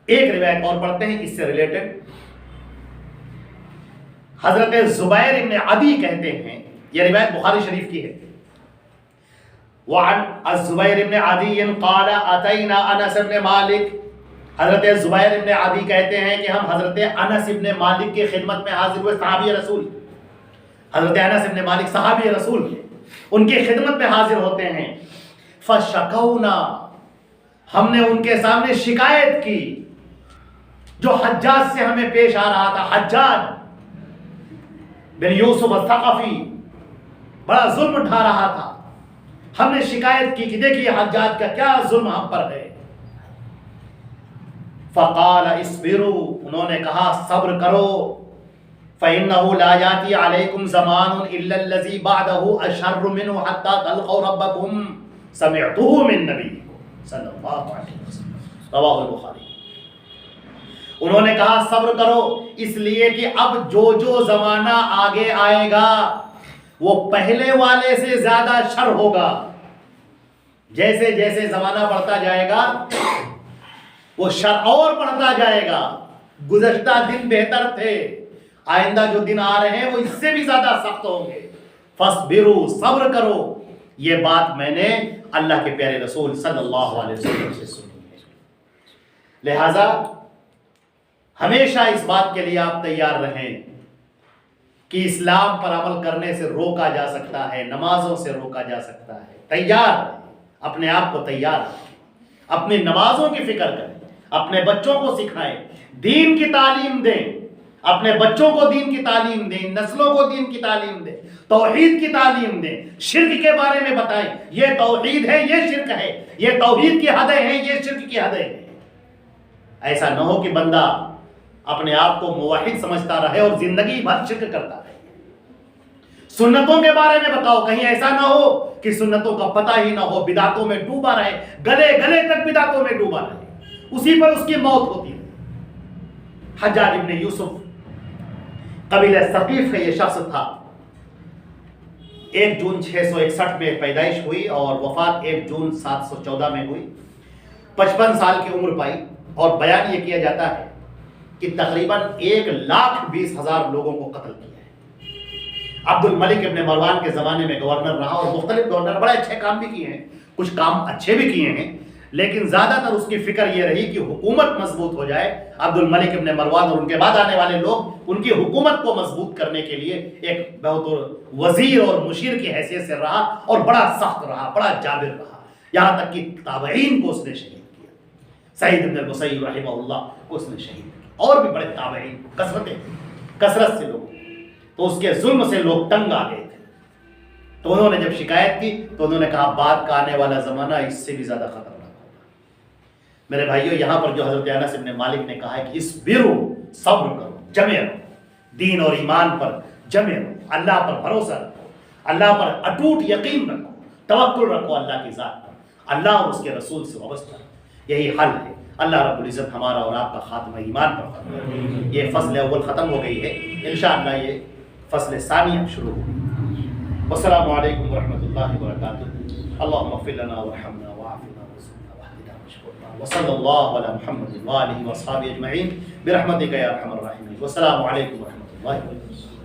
Speaker 1: ایک روایت اور پڑھتے ہیں اس سے ریلیٹڈ۔ حضرت زبیر ابن عدی کہتے ہیں، یہ روایت بخاری شریف کی ہے، وعن الزبیر ابن عدی قال اتینا انس ابن مالک، حضرت زبیر ابن عدی کہتے ہیں کہ ہم حضرت انس ابن مالک کی خدمت میں حاضر ہوئے، صحابی رسول، حضرت انس ابن مالک صحابی رسول ہیں، ان کی خدمت میں حاضر ہوتے ہیں۔ فشکونا، ہم نے ان کے سامنے شکایت کی جو حجاج سے ہمیں پیش آ رہا تھا۔ حجاج بن یوسف الثقفی بڑا ظلم اٹھا رہا تھا، ہم نے شکایت کی کہ دیکھیے حجاج کا کیا ظلم ہم پر ہے۔ فقال اصبروا، انہوں نے کہا صبر کرو، فإنه لا يأتي عليكم زمان إلا الذي بعده أشر منه حتى تلقوا ربكم سمعته من نبيكم صلی اللہ علیہ وسلم، رواہ البخاری۔ انہوں نے کہا صبر کرو اس لیے کہ اب جو جو زمانہ آگے آئے گا وہ پہلے والے سے زیادہ شر ہوگا۔ جیسے جیسے زمانہ بڑھتا جائے گا وہ شر اور بڑھتا جائے گا۔ گزشتہ دن بہتر تھے، آئندہ جو دن آ رہے ہیں وہ اس سے بھی زیادہ سخت ہوں گے۔ فاصبروا، صبر کرو، یہ بات میں نے اللہ کے پیارے رسول صلی اللہ علیہ وسلم سے سنی ہے۔ لہذا ہمیشہ اس بات کے لیے آپ تیار رہیں کہ اسلام پر عمل کرنے سے روکا جا سکتا ہے، نمازوں سے روکا جا سکتا ہے۔ تیار رہیں، اپنے آپ کو تیار رکھیں، اپنی نمازوں کی فکر کریں، اپنے بچوں کو سکھائیں، دین کی تعلیم دیں، اپنے بچوں کو دین کی تعلیم دیں، نسلوں کو دین کی تعلیم دیں، توحید کی تعلیم دیں، شرک کے بارے میں بتائیں، یہ توحید ہے، یہ شرک ہے، یہ توحید کی حدیں ہیں، یہ شرک کی حدیں ہیں۔ ایسا نہ ہو کہ بندہ اپنے آپ کو موحد سمجھتا رہے اور زندگی بھر شرک کرتا رہے۔ سنتوں کے بارے میں بتاؤ، کہیں ایسا نہ ہو کہ سنتوں کا پتہ ہی نہ ہو، بدعتوں میں ڈوبا رہے، گلے گلے تک بدعتوں میں ڈوبا رہے، اسی پر اس کی موت ہوتی ہے۔ حجاج ابن یوسف قبیلہ ثقیف کا یہ شخص تھا، 1 جون 661 میں پیدائش ہوئی اور وفات 1 جون 714 میں ہوئی۔ 55 سال کی عمر پائی اور بیان یہ کیا جاتا ہے کہ تقریباً 1,20,000 لوگوں کو قتل کیا ہے۔ عبد الملک ابن مروان کے زمانے میں گورنر رہا اور مختلف گورنر بڑے اچھے کام بھی کیے ہیں، کچھ کام اچھے بھی کیے ہیں، لیکن زیادہ تر اس کی فکر یہ رہی کہ حکومت مضبوط ہو جائے۔ عبد الملک ابن مروان اور ان کے بعد آنے والے لوگ ان کی حکومت کو مضبوط کرنے کے لیے ایک بہت وزیر اور مشیر کی حیثیت سے رہا اور بڑا سخت رہا، بڑا جابر رہا، یہاں تک کہ تابعین کو اس نے شہید کیا۔ سعید بن المسیب رحمہ اللہ کو اس نے شہید کیا، اور بھی بڑے تابعین کثرت سے لوگ، تو اس کے ظلم سے لوگ تنگ آ گئے تھے۔ تو انہوں نے جب شکایت کی تو انہوں نے کہا بعد کا آنے والا زمانہ اس سے بھی زیادہ خطرناک ہوگا۔ میرے بھائیوں یہاں پر جو حضرت انس بن مالک نے کہا ہے کہ اصبروا، صبر کرو، جمے رہو، دین اور ایمان پر جمے رہو، اللہ پر بھروسہ رکھو، اللہ پر اٹوٹ یقین رکھو، توکل رکھو اللہ کی ذات پر، اللہ اور اس کے رسول سے وابستہ رہو، یہی حل ہے۔ اللہ رب العزت ہمارا اور آپ کا خاتمہ ایمان پر فرمائے۔ یہ فصل اول ختم ہو گئی ہے، انشاءاللہ یہ فصل ثانی اب شروع ہوگی۔ والسلام علیکم ورحمۃ اللہ وبرکاتہ۔ اللہم اغفر لنا وارحمنا وعافنا وارزقنا واهدنا واشکرنا وصلی اللہ علی محمد وآلہ وصحبہ اجمعین برحمتک یا ارحم الراحمین۔ والسلام علیکم ورحمۃ اللہ وبرکاتہ۔